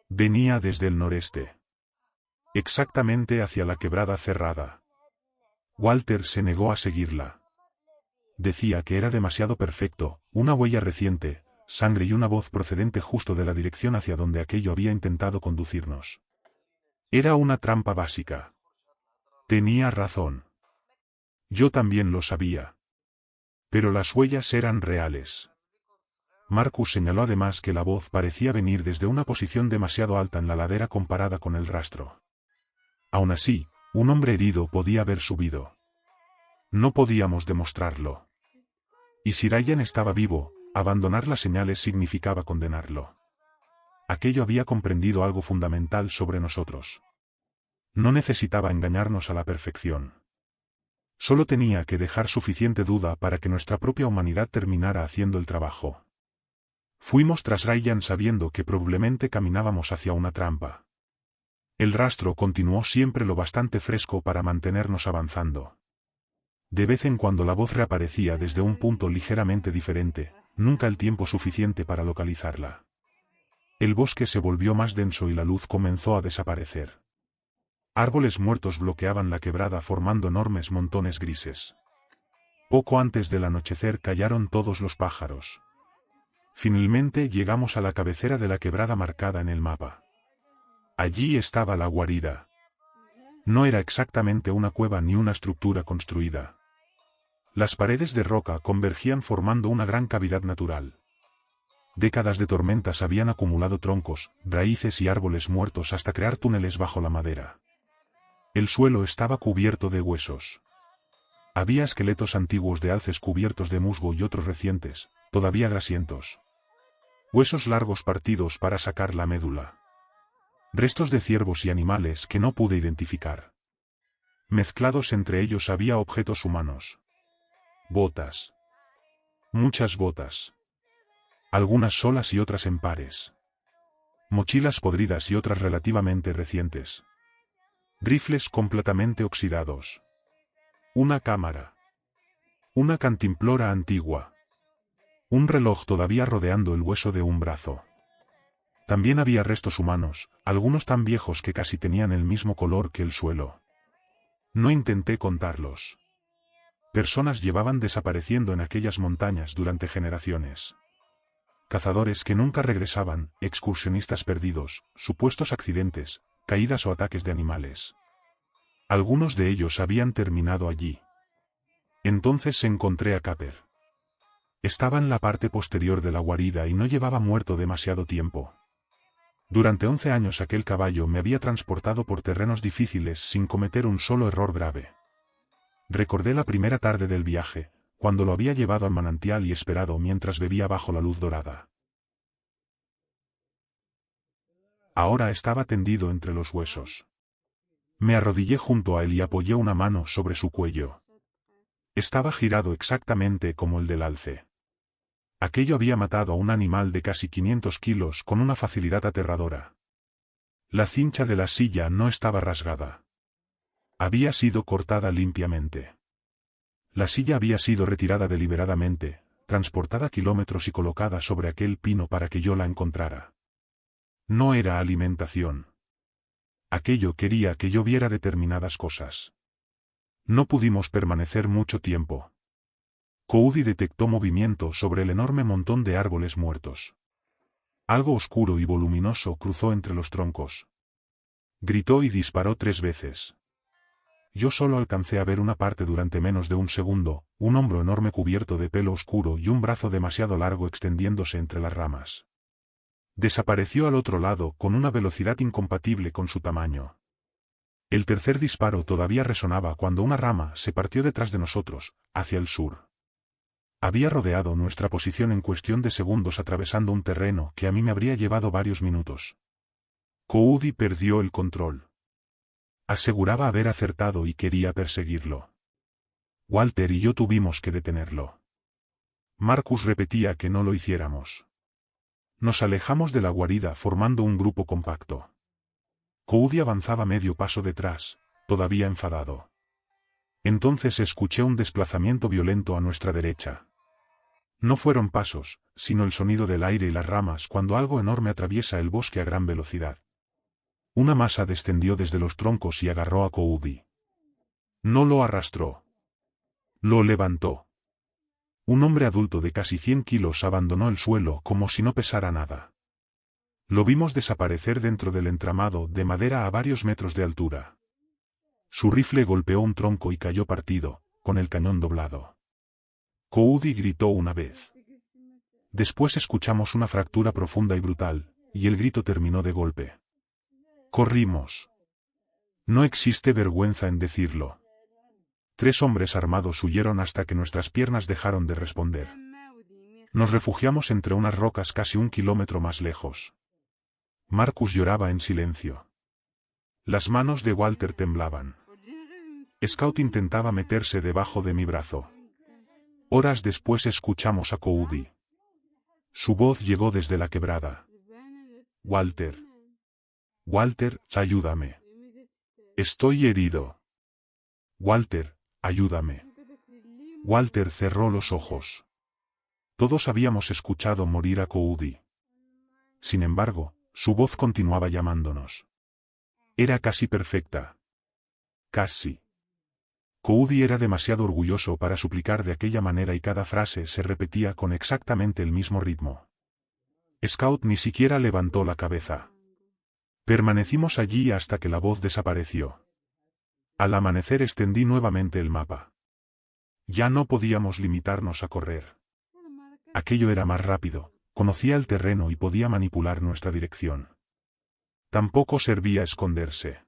Venía desde el noreste. Exactamente hacia la quebrada cerrada. Walter se negó a seguirla. Decía que era demasiado perfecto, una huella reciente, sangre y una voz procedente justo de la dirección hacia donde aquello había intentado conducirnos. Era una trampa básica. Tenía razón. Yo también lo sabía. Pero las huellas eran reales. Marcus señaló además que la voz parecía venir desde una posición demasiado alta en la ladera comparada con el rastro. Aún así, un hombre herido podía haber subido. No podíamos demostrarlo. Y si Ryan estaba vivo, abandonar las señales significaba condenarlo. Aquello había comprendido algo fundamental sobre nosotros. No necesitaba engañarnos a la perfección. Solo tenía que dejar suficiente duda para que nuestra propia humanidad terminara haciendo el trabajo. Fuimos tras Ryan sabiendo que probablemente caminábamos hacia una trampa. El rastro continuó siempre lo bastante fresco para mantenernos avanzando. De vez en cuando la voz reaparecía desde un punto ligeramente diferente, nunca el tiempo suficiente para localizarla. El bosque se volvió más denso y la luz comenzó a desaparecer. Árboles muertos bloqueaban la quebrada formando enormes montones grises. Poco antes del anochecer callaron todos los pájaros. Finalmente llegamos a la cabecera de la quebrada marcada en el mapa. Allí estaba la guarida. No era exactamente una cueva ni una estructura construida. Las paredes de roca convergían formando una gran cavidad natural. Décadas de tormentas habían acumulado troncos, raíces y árboles muertos hasta crear túneles bajo la madera. El suelo estaba cubierto de huesos. Había esqueletos antiguos de alces cubiertos de musgo y otros recientes, todavía grasientos. Huesos largos partidos para sacar la médula. Restos de ciervos y animales que no pude identificar. Mezclados entre ellos había objetos humanos. Botas. Muchas botas. Algunas solas y otras en pares. Mochilas podridas y otras relativamente recientes. Rifles completamente oxidados. Una cámara. Una cantimplora antigua. Un reloj todavía rodeando el hueso de un brazo. También había restos humanos, algunos tan viejos que casi tenían el mismo color que el suelo. No intenté contarlos. Personas llevaban desapareciendo en aquellas montañas durante generaciones. Cazadores que nunca regresaban, excursionistas perdidos, supuestos accidentes, caídas o ataques de animales. Algunos de ellos habían terminado allí. Entonces encontré a Capper. Estaba en la parte posterior de la guarida y no llevaba muerto demasiado tiempo. Durante 11 años aquel caballo me había transportado por terrenos difíciles sin cometer un solo error grave. Recordé la primera tarde del viaje, cuando lo había llevado al manantial y esperado mientras bebía bajo la luz dorada. Ahora estaba tendido entre los huesos. Me arrodillé junto a él y apoyé una mano sobre su cuello. Estaba girado exactamente como el del alce. Aquello había matado a un animal de casi 500 kilos con una facilidad aterradora. La cincha de la silla no estaba rasgada. Había sido cortada limpiamente. La silla había sido retirada deliberadamente, transportada kilómetros y colocada sobre aquel pino para que yo la encontrara. No era alimentación. Aquello quería que yo viera determinadas cosas. No pudimos permanecer mucho tiempo. Cody detectó movimiento sobre el enorme montón de árboles muertos. Algo oscuro y voluminoso cruzó entre los troncos. Gritó y disparó 3 veces. Yo solo alcancé a ver una parte durante menos de un segundo, un hombro enorme cubierto de pelo oscuro y un brazo demasiado largo extendiéndose entre las ramas. Desapareció al otro lado con una velocidad incompatible con su tamaño. El tercer disparo todavía resonaba cuando una rama se partió detrás de nosotros, hacia el sur. Había rodeado nuestra posición en cuestión de segundos atravesando un terreno que a mí me habría llevado varios minutos. Cody perdió el control. Aseguraba haber acertado y quería perseguirlo. Walter y yo tuvimos que detenerlo. Marcus repetía que no lo hiciéramos. Nos alejamos de la guarida formando un grupo compacto. Cody avanzaba medio paso detrás, todavía enfadado. Entonces escuché un desplazamiento violento a nuestra derecha. No fueron pasos, sino el sonido del aire y las ramas cuando algo enorme atraviesa el bosque a gran velocidad. Una masa descendió desde los troncos y agarró a Cody. No lo arrastró. Lo levantó. Un hombre adulto de casi 100 kilos abandonó el suelo como si no pesara nada. Lo vimos desaparecer dentro del entramado de madera a varios metros de altura. Su rifle golpeó un tronco y cayó partido, con el cañón doblado. Cody gritó una vez. Después escuchamos una fractura profunda y brutal, y el grito terminó de golpe. Corrimos. No existe vergüenza en decirlo. 3 hombres armados huyeron hasta que nuestras piernas dejaron de responder. Nos refugiamos entre unas rocas casi 1 kilómetro más lejos. Marcus lloraba en silencio. Las manos de Walter temblaban. Scout intentaba meterse debajo de mi brazo. Horas después escuchamos a Cody. Su voz llegó desde la quebrada. Walter. Walter, ayúdame. Estoy herido. Walter, ayúdame. Walter cerró los ojos. Todos habíamos escuchado morir a Cody. Sin embargo, su voz continuaba llamándonos. Era casi perfecta. Casi. Cody era demasiado orgulloso para suplicar de aquella manera y cada frase se repetía con exactamente el mismo ritmo. Scout ni siquiera levantó la cabeza. Permanecimos allí hasta que la voz desapareció. Al amanecer extendí nuevamente el mapa. Ya no podíamos limitarnos a correr. Aquello era más rápido, conocía el terreno y podía manipular nuestra dirección. Tampoco servía esconderse.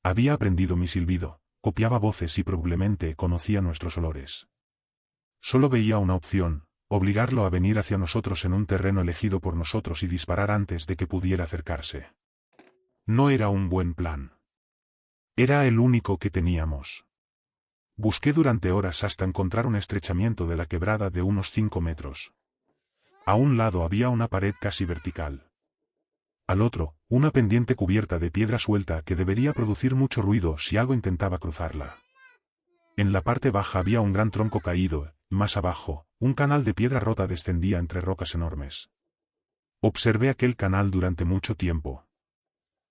Había aprendido mi silbido, copiaba voces y probablemente conocía nuestros olores. Solo veía una opción, obligarlo a venir hacia nosotros en un terreno elegido por nosotros y disparar antes de que pudiera acercarse. No era un buen plan. Era el único que teníamos. Busqué durante horas hasta encontrar un estrechamiento de la quebrada de unos 5 metros. A un lado había una pared casi vertical. Al otro, una pendiente cubierta de piedra suelta que debería producir mucho ruido si algo intentaba cruzarla. En la parte baja había un gran tronco caído, más abajo, un canal de piedra rota descendía entre rocas enormes. Observé aquel canal durante mucho tiempo.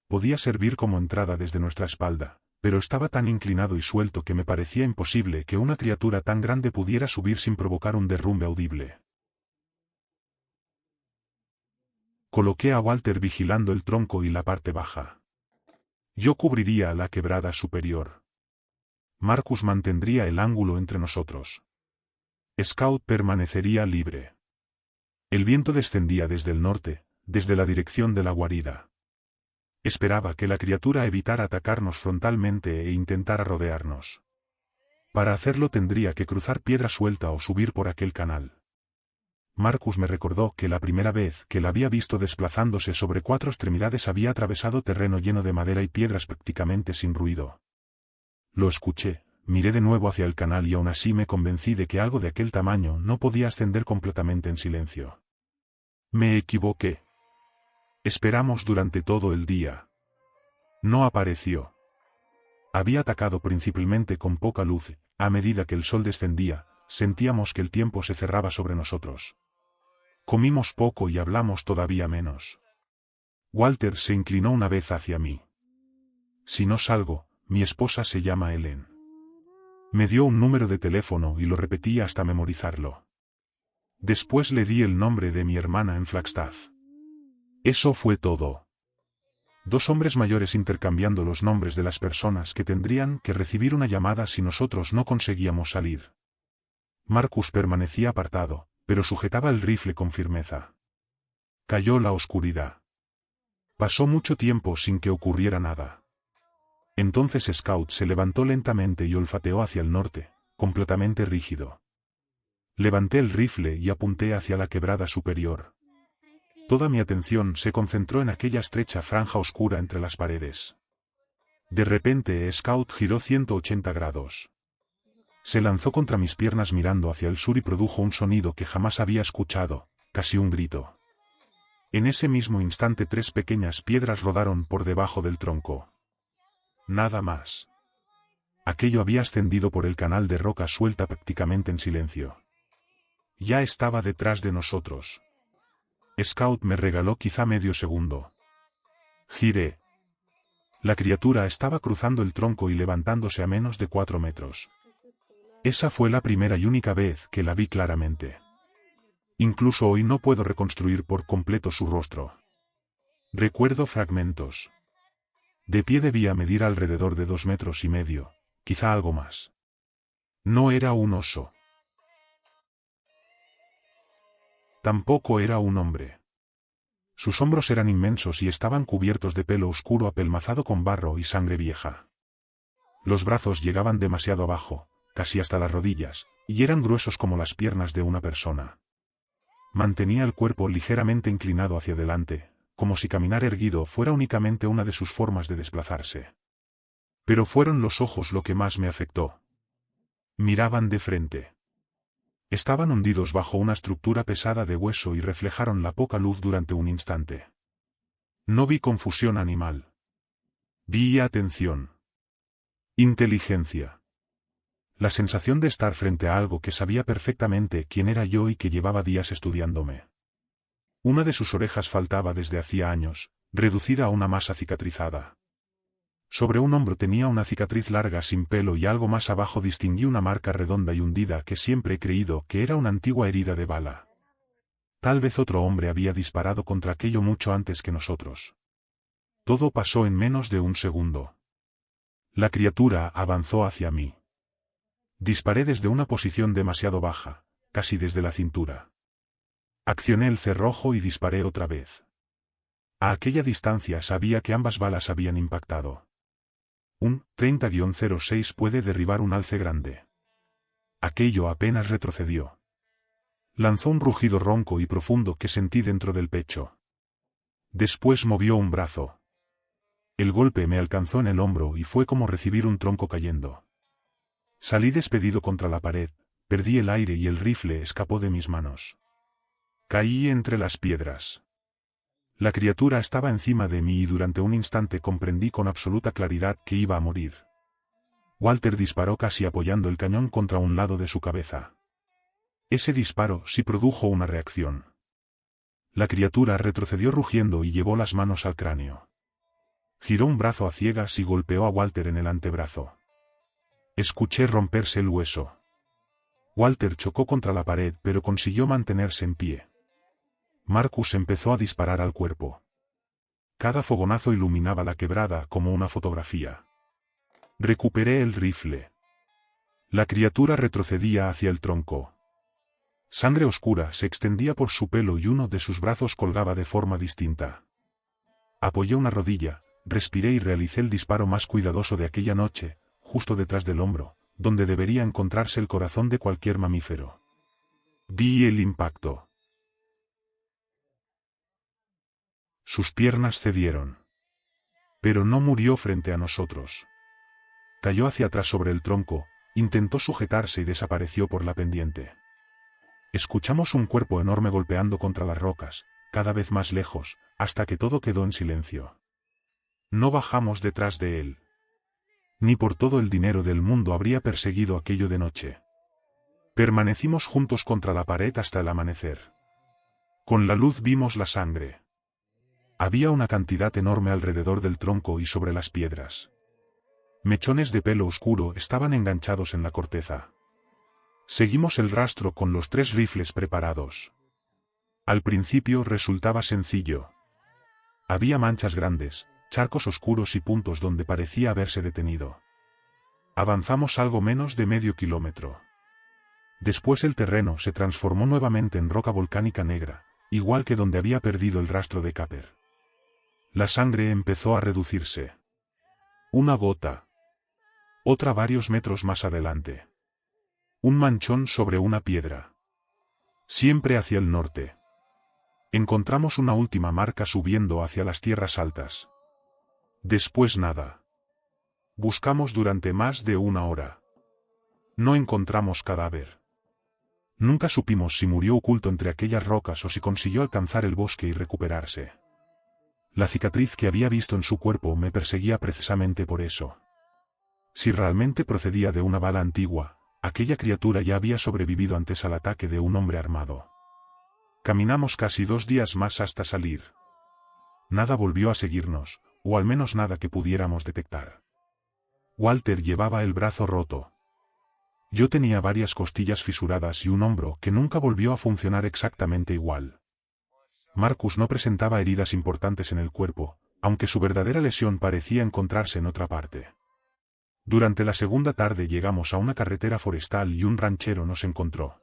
Podía servir como entrada desde nuestra espalda, pero estaba tan inclinado y suelto que me parecía imposible que una criatura tan grande pudiera subir sin provocar un derrumbe audible. Coloqué a Walter vigilando el tronco y la parte baja. Yo cubriría la quebrada superior. Marcus mantendría el ángulo entre nosotros. Scout permanecería libre. El viento descendía desde el norte, desde la dirección de la guarida. Esperaba que la criatura evitara atacarnos frontalmente e intentara rodearnos. Para hacerlo tendría que cruzar piedra suelta o subir por aquel canal. Marcus me recordó que la primera vez que la había visto desplazándose sobre 4 extremidades había atravesado terreno lleno de madera y piedras prácticamente sin ruido. Lo escuché, miré de nuevo hacia el canal y aún así me convencí de que algo de aquel tamaño no podía ascender completamente en silencio. Me equivoqué. Esperamos durante todo el día. No apareció. Había atacado principalmente con poca luz, a medida que el sol descendía, sentíamos que el tiempo se cerraba sobre nosotros. Comimos poco y hablamos todavía menos. Walter se inclinó una vez hacia mí. Si no salgo, mi esposa se llama Helen. Me dio un número de teléfono y lo repetí hasta memorizarlo. Después le di el nombre de mi hermana en Flagstaff. Eso fue todo. 2 hombres mayores intercambiando los nombres de las personas que tendrían que recibir una llamada si nosotros no conseguíamos salir. Marcus permanecía apartado, pero sujetaba el rifle con firmeza. Cayó la oscuridad. Pasó mucho tiempo sin que ocurriera nada. Entonces Scout se levantó lentamente y olfateó hacia el norte, completamente rígido. Levanté el rifle y apunté hacia la quebrada superior. Toda mi atención se concentró en aquella estrecha franja oscura entre las paredes. De repente Scout giró 180 grados. Se lanzó contra mis piernas mirando hacia el sur y produjo un sonido que jamás había escuchado, casi un grito. En ese mismo instante 3 pequeñas piedras rodaron por debajo del tronco. Nada más. Aquello había ascendido por el canal de roca suelta prácticamente en silencio. Ya estaba detrás de nosotros. Scout me regaló quizá medio segundo. Giré. La criatura estaba cruzando el tronco y levantándose a menos de 4 metros. Esa fue la primera y única vez que la vi claramente. Incluso hoy no puedo reconstruir por completo su rostro. Recuerdo fragmentos. De pie debía medir alrededor de 2,5 metros, quizá algo más. No era un oso. Tampoco era un hombre. Sus hombros eran inmensos y estaban cubiertos de pelo oscuro apelmazado con barro y sangre vieja. Los brazos llegaban demasiado abajo, casi hasta las rodillas, y eran gruesos como las piernas de una persona. Mantenía el cuerpo ligeramente inclinado hacia adelante, como si caminar erguido fuera únicamente una de sus formas de desplazarse. Pero fueron los ojos lo que más me afectó. Miraban de frente. Estaban hundidos bajo una estructura pesada de hueso y reflejaron la poca luz durante un instante. No vi confusión animal. Vi atención. Inteligencia. La sensación de estar frente a algo que sabía perfectamente quién era yo y que llevaba días estudiándome. Una de sus orejas faltaba desde hacía años, reducida a una masa cicatrizada. Sobre un hombro tenía una cicatriz larga sin pelo y algo más abajo distinguí una marca redonda y hundida que siempre he creído que era una antigua herida de bala. Tal vez otro hombre había disparado contra aquello mucho antes que nosotros. Todo pasó en menos de un segundo. La criatura avanzó hacia mí. Disparé desde una posición demasiado baja, casi desde la cintura. Accioné el cerrojo y disparé otra vez. A aquella distancia sabía que ambas balas habían impactado. Un 30-06 puede derribar un alce grande. Aquello apenas retrocedió. Lanzó un rugido ronco y profundo que sentí dentro del pecho. Después movió un brazo. El golpe me alcanzó en el hombro y fue como recibir un tronco cayendo. Salí despedido contra la pared, perdí el aire y el rifle escapó de mis manos. Caí entre las piedras. La criatura estaba encima de mí y durante un instante comprendí con absoluta claridad que iba a morir. Walter disparó casi apoyando el cañón contra un lado de su cabeza. Ese disparo sí produjo una reacción. La criatura retrocedió rugiendo y llevó las manos al cráneo. Giró un brazo a ciegas y golpeó a Walter en el antebrazo. Escuché romperse el hueso. Walter chocó contra la pared pero consiguió mantenerse en pie. Marcus empezó a disparar al cuerpo. Cada fogonazo iluminaba la quebrada como una fotografía. Recuperé el rifle. La criatura retrocedía hacia el tronco. Sangre oscura se extendía por su pelo y uno de sus brazos colgaba de forma distinta. Apoyé una rodilla, respiré y realicé el disparo más cuidadoso de aquella noche, justo detrás del hombro, donde debería encontrarse el corazón de cualquier mamífero. Vi el impacto. Sus piernas cedieron. Pero no murió frente a nosotros. Cayó hacia atrás sobre el tronco, intentó sujetarse y desapareció por la pendiente. Escuchamos un cuerpo enorme golpeando contra las rocas, cada vez más lejos, hasta que todo quedó en silencio. No bajamos detrás de él. Ni por todo el dinero del mundo habría perseguido aquello de noche. Permanecimos juntos contra la pared hasta el amanecer. Con la luz vimos la sangre. Había una cantidad enorme alrededor del tronco y sobre las piedras. Mechones de pelo oscuro estaban enganchados en la corteza. Seguimos el rastro con los 3 rifles preparados. Al principio resultaba sencillo. Había manchas grandes, charcos oscuros y puntos donde parecía haberse detenido. Avanzamos algo menos de medio kilómetro. Después el terreno se transformó nuevamente en roca volcánica negra, igual que donde había perdido el rastro de Capper. La sangre empezó a reducirse. Una gota. Otra varios metros más adelante. Un manchón sobre una piedra. Siempre hacia el norte. Encontramos una última marca subiendo hacia las tierras altas. Después nada. Buscamos durante más de 1 hora. No encontramos cadáver. Nunca supimos si murió oculto entre aquellas rocas o si consiguió alcanzar el bosque y recuperarse. La cicatriz que había visto en su cuerpo me perseguía precisamente por eso. Si realmente procedía de una bala antigua, aquella criatura ya había sobrevivido antes al ataque de un hombre armado. Caminamos casi 2 días más hasta salir. Nada volvió a seguirnos, o al menos nada que pudiéramos detectar. Walter llevaba el brazo roto. Yo tenía varias costillas fisuradas y un hombro que nunca volvió a funcionar exactamente igual. Marcus no presentaba heridas importantes en el cuerpo, aunque su verdadera lesión parecía encontrarse en otra parte. Durante la segunda tarde llegamos a una carretera forestal y un ranchero nos encontró.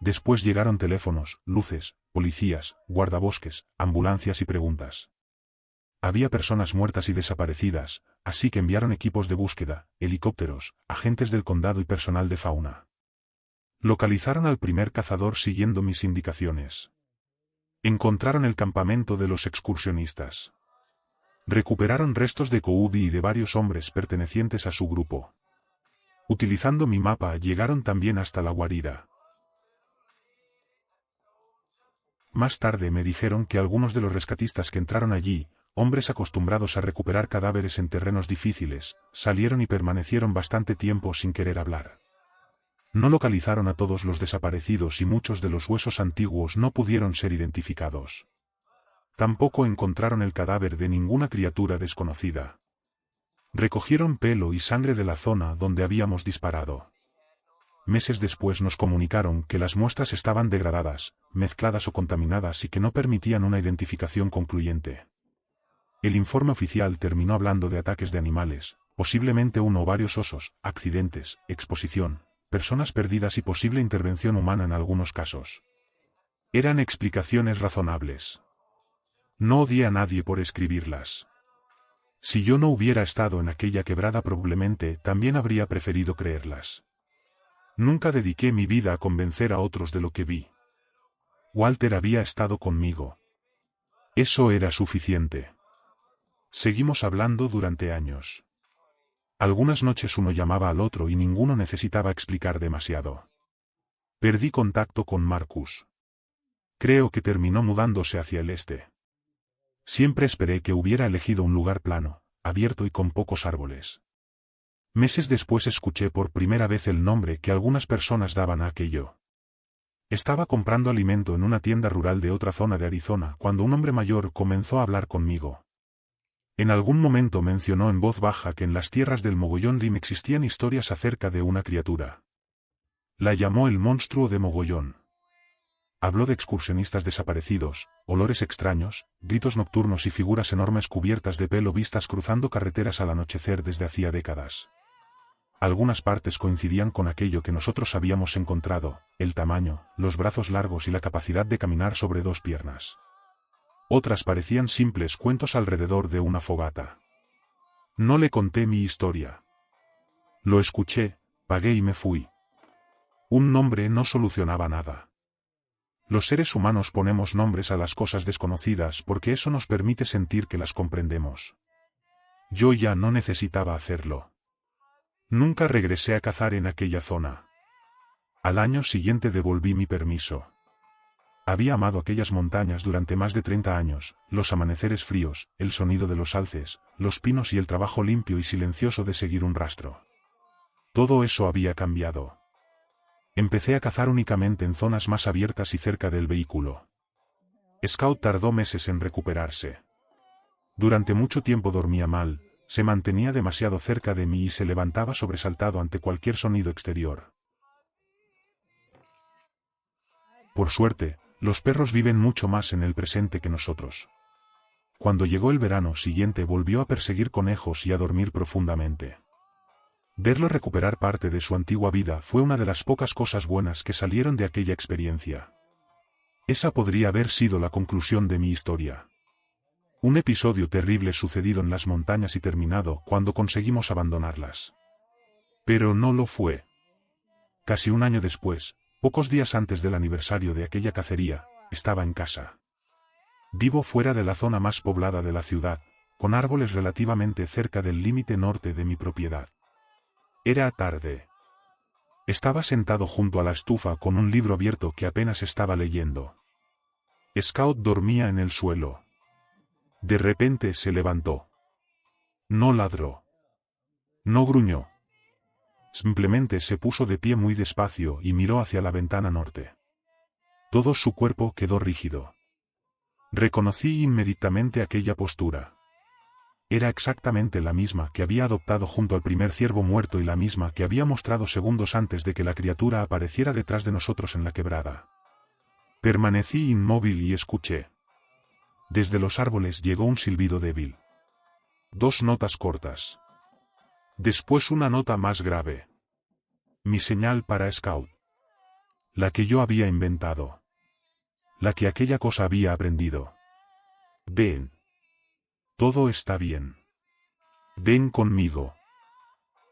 Después llegaron teléfonos, luces, policías, guardabosques, ambulancias y preguntas. Había personas muertas y desaparecidas, así que enviaron equipos de búsqueda, helicópteros, agentes del condado y personal de fauna. Localizaron al primer cazador siguiendo mis indicaciones. Encontraron el campamento de los excursionistas. Recuperaron restos de Cody y de varios hombres pertenecientes a su grupo. Utilizando mi mapa llegaron también hasta la guarida. Más tarde me dijeron que algunos de los rescatistas que entraron allí, hombres acostumbrados a recuperar cadáveres en terrenos difíciles, salieron y permanecieron bastante tiempo sin querer hablar. No localizaron a todos los desaparecidos y muchos de los huesos antiguos no pudieron ser identificados. Tampoco encontraron el cadáver de ninguna criatura desconocida. Recogieron pelo y sangre de la zona donde habíamos disparado. Meses después nos comunicaron que las muestras estaban degradadas, mezcladas o contaminadas y que no permitían una identificación concluyente. El informe oficial terminó hablando de ataques de animales, posiblemente uno o varios osos, accidentes, exposición, personas perdidas y posible intervención humana en algunos casos. Eran explicaciones razonables. No odié a nadie por escribirlas. Si yo no hubiera estado en aquella quebrada probablemente también habría preferido creerlas. Nunca dediqué mi vida a convencer a otros de lo que vi. Walter había estado conmigo. Eso era suficiente. Seguimos hablando durante años. Algunas noches uno llamaba al otro y ninguno necesitaba explicar demasiado. Perdí contacto con Marcus. Creo que terminó mudándose hacia el este. Siempre esperé que hubiera elegido un lugar plano, abierto y con pocos árboles. Meses después escuché por primera vez el nombre que algunas personas daban a aquello. Estaba comprando alimento en una tienda rural de otra zona de Arizona cuando un hombre mayor comenzó a hablar conmigo. En algún momento mencionó en voz baja que en las tierras del Mogollón Rim existían historias acerca de una criatura. La llamó el monstruo de Mogollón. Habló de excursionistas desaparecidos, olores extraños, gritos nocturnos y figuras enormes cubiertas de pelo vistas cruzando carreteras al anochecer desde hacía décadas. Algunas partes coincidían con aquello que nosotros habíamos encontrado, el tamaño, los brazos largos y la capacidad de caminar sobre 2 piernas. Otras parecían simples cuentos alrededor de una fogata. No le conté mi historia. Lo escuché, pagué y me fui. Un nombre no solucionaba nada. Los seres humanos ponemos nombres a las cosas desconocidas porque eso nos permite sentir que las comprendemos. Yo ya no necesitaba hacerlo. Nunca regresé a cazar en aquella zona. Al año siguiente devolví mi permiso. Había amado aquellas montañas durante más de 30 años, los amaneceres fríos, el sonido de los alces, los pinos y el trabajo limpio y silencioso de seguir un rastro. Todo eso había cambiado. Empecé a cazar únicamente en zonas más abiertas y cerca del vehículo. Scout tardó meses en recuperarse. Durante mucho tiempo dormía mal, se mantenía demasiado cerca de mí y se levantaba sobresaltado ante cualquier sonido exterior. Por suerte, los perros viven mucho más en el presente que nosotros. Cuando llegó el verano siguiente volvió a perseguir conejos y a dormir profundamente. Verlo recuperar parte de su antigua vida fue una de las pocas cosas buenas que salieron de aquella experiencia. Esa podría haber sido la conclusión de mi historia. Un episodio terrible sucedido en las montañas y terminado cuando conseguimos abandonarlas. Pero no lo fue. Casi un año después, pocos días antes del aniversario de aquella cacería, estaba en casa. Vivo fuera de la zona más poblada de la ciudad, con árboles relativamente cerca del límite norte de mi propiedad. Era tarde. Estaba sentado junto a la estufa con un libro abierto que apenas estaba leyendo. Scout dormía en el suelo. De repente se levantó. No ladró. No gruñó. Simplemente se puso de pie muy despacio y miró hacia la ventana norte. Todo su cuerpo quedó rígido. Reconocí inmediatamente aquella postura. Era exactamente la misma que había adoptado junto al primer ciervo muerto y la misma que había mostrado segundos antes de que la criatura apareciera detrás de nosotros en la quebrada. Permanecí inmóvil y escuché. Desde los árboles llegó un silbido débil. 2 notas cortas. Después una nota más grave. Mi señal para Scout. La que yo había inventado. La que aquella cosa había aprendido. Ven. Todo está bien. Ven conmigo.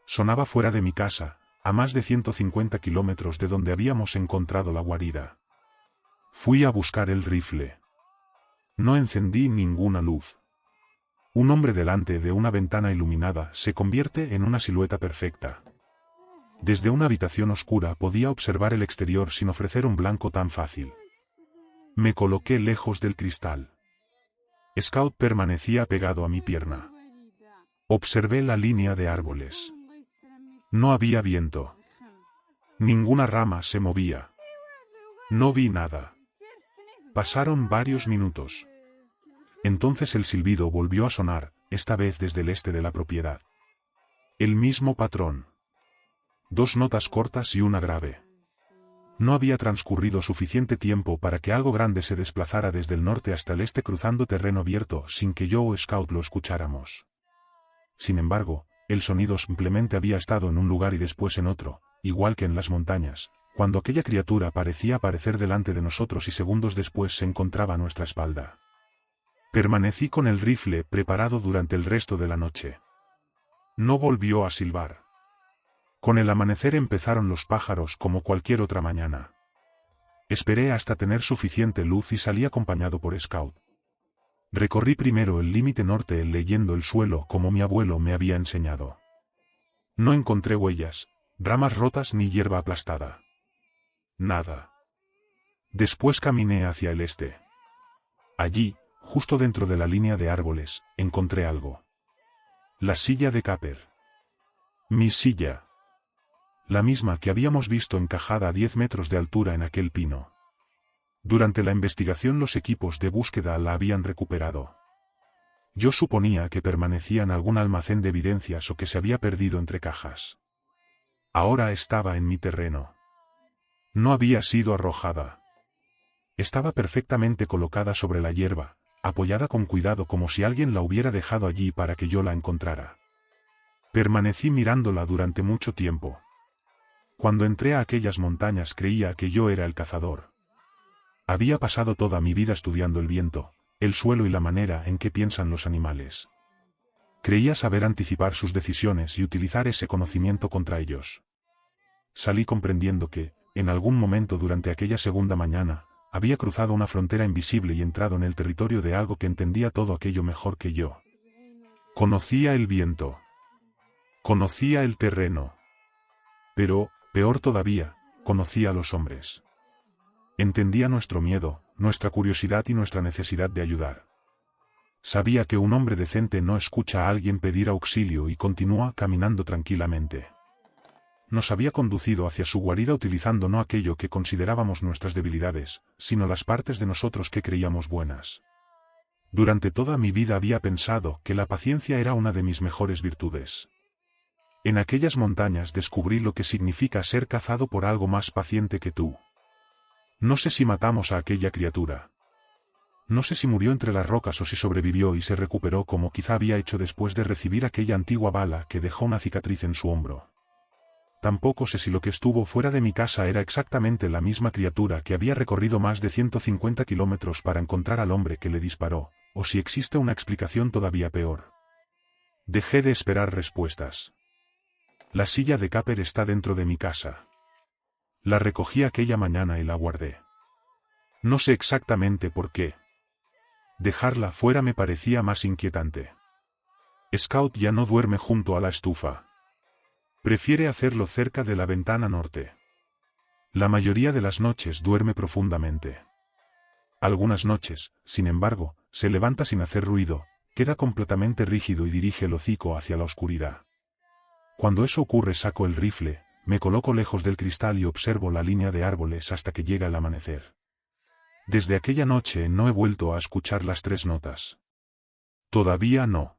Sonaba fuera de mi casa, a más de 150 kilómetros de donde habíamos encontrado la guarida. Fui a buscar el rifle. No encendí ninguna luz. Un hombre delante de una ventana iluminada se convierte en una silueta perfecta. Desde una habitación oscura podía observar el exterior sin ofrecer un blanco tan fácil. Me coloqué lejos del cristal. Scout permanecía pegado a mi pierna. Observé la línea de árboles. No había viento. Ninguna rama se movía. No vi nada. Pasaron varios minutos. Entonces el silbido volvió a sonar, esta vez desde el este de la propiedad. El mismo patrón. 2 notas cortas y una grave. No había transcurrido suficiente tiempo para que algo grande se desplazara desde el norte hasta el este cruzando terreno abierto sin que yo o Scout lo escucháramos. Sin embargo, el sonido simplemente había estado en un lugar y después en otro, igual que en las montañas, cuando aquella criatura parecía aparecer delante de nosotros y segundos después se encontraba a nuestra espalda. Permanecí con el rifle preparado durante el resto de la noche. No volvió a silbar. Con el amanecer empezaron los pájaros como cualquier otra mañana. Esperé hasta tener suficiente luz y salí acompañado por Scout. Recorrí primero el límite norte leyendo el suelo como mi abuelo me había enseñado. No encontré huellas, ramas rotas ni hierba aplastada. Nada. Después caminé hacia el este. Allí, justo dentro de la línea de árboles, encontré algo. La silla de Capper. Mi silla. La misma que habíamos visto encajada a 10 metros de altura en aquel pino. Durante la investigación los equipos de búsqueda la habían recuperado. Yo suponía que permanecía en algún almacén de evidencias o que se había perdido entre cajas. Ahora estaba en mi terreno. No había sido arrojada. Estaba perfectamente colocada sobre la hierba, apoyada con cuidado como si alguien la hubiera dejado allí para que yo la encontrara. Permanecí mirándola durante mucho tiempo. Cuando entré a aquellas montañas creía que yo era el cazador. Había pasado toda mi vida estudiando el viento, el suelo y la manera en que piensan los animales. Creía saber anticipar sus decisiones y utilizar ese conocimiento contra ellos. Salí comprendiendo que, en algún momento durante aquella segunda mañana, había cruzado una frontera invisible y entrado en el territorio de algo que entendía todo aquello mejor que yo. Conocía el viento. Conocía el terreno. Pero, peor todavía, conocía a los hombres. Entendía nuestro miedo, nuestra curiosidad y nuestra necesidad de ayudar. Sabía que un hombre decente no escucha a alguien pedir auxilio y continúa caminando tranquilamente. Nos había conducido hacia su guarida utilizando no aquello que considerábamos nuestras debilidades, sino las partes de nosotros que creíamos buenas. Durante toda mi vida había pensado que la paciencia era una de mis mejores virtudes. En aquellas montañas descubrí lo que significa ser cazado por algo más paciente que tú. No sé si matamos a aquella criatura. No sé si murió entre las rocas o si sobrevivió y se recuperó como quizá había hecho después de recibir aquella antigua bala que dejó una cicatriz en su hombro. Tampoco sé si lo que estuvo fuera de mi casa era exactamente la misma criatura que había recorrido más de 150 kilómetros para encontrar al hombre que le disparó, o si existe una explicación todavía peor. Dejé de esperar respuestas. La silla de Capper está dentro de mi casa. La recogí aquella mañana y la guardé. No sé exactamente por qué. Dejarla fuera me parecía más inquietante. Scout ya no duerme junto a la estufa. Prefiere hacerlo cerca de la ventana norte. La mayoría de las noches duerme profundamente. Algunas noches, sin embargo, se levanta sin hacer ruido, queda completamente rígido y dirige el hocico hacia la oscuridad. Cuando eso ocurre saco el rifle, me coloco lejos del cristal y observo la línea de árboles hasta que llega el amanecer. Desde aquella noche no he vuelto a escuchar las 3 notas. Todavía no.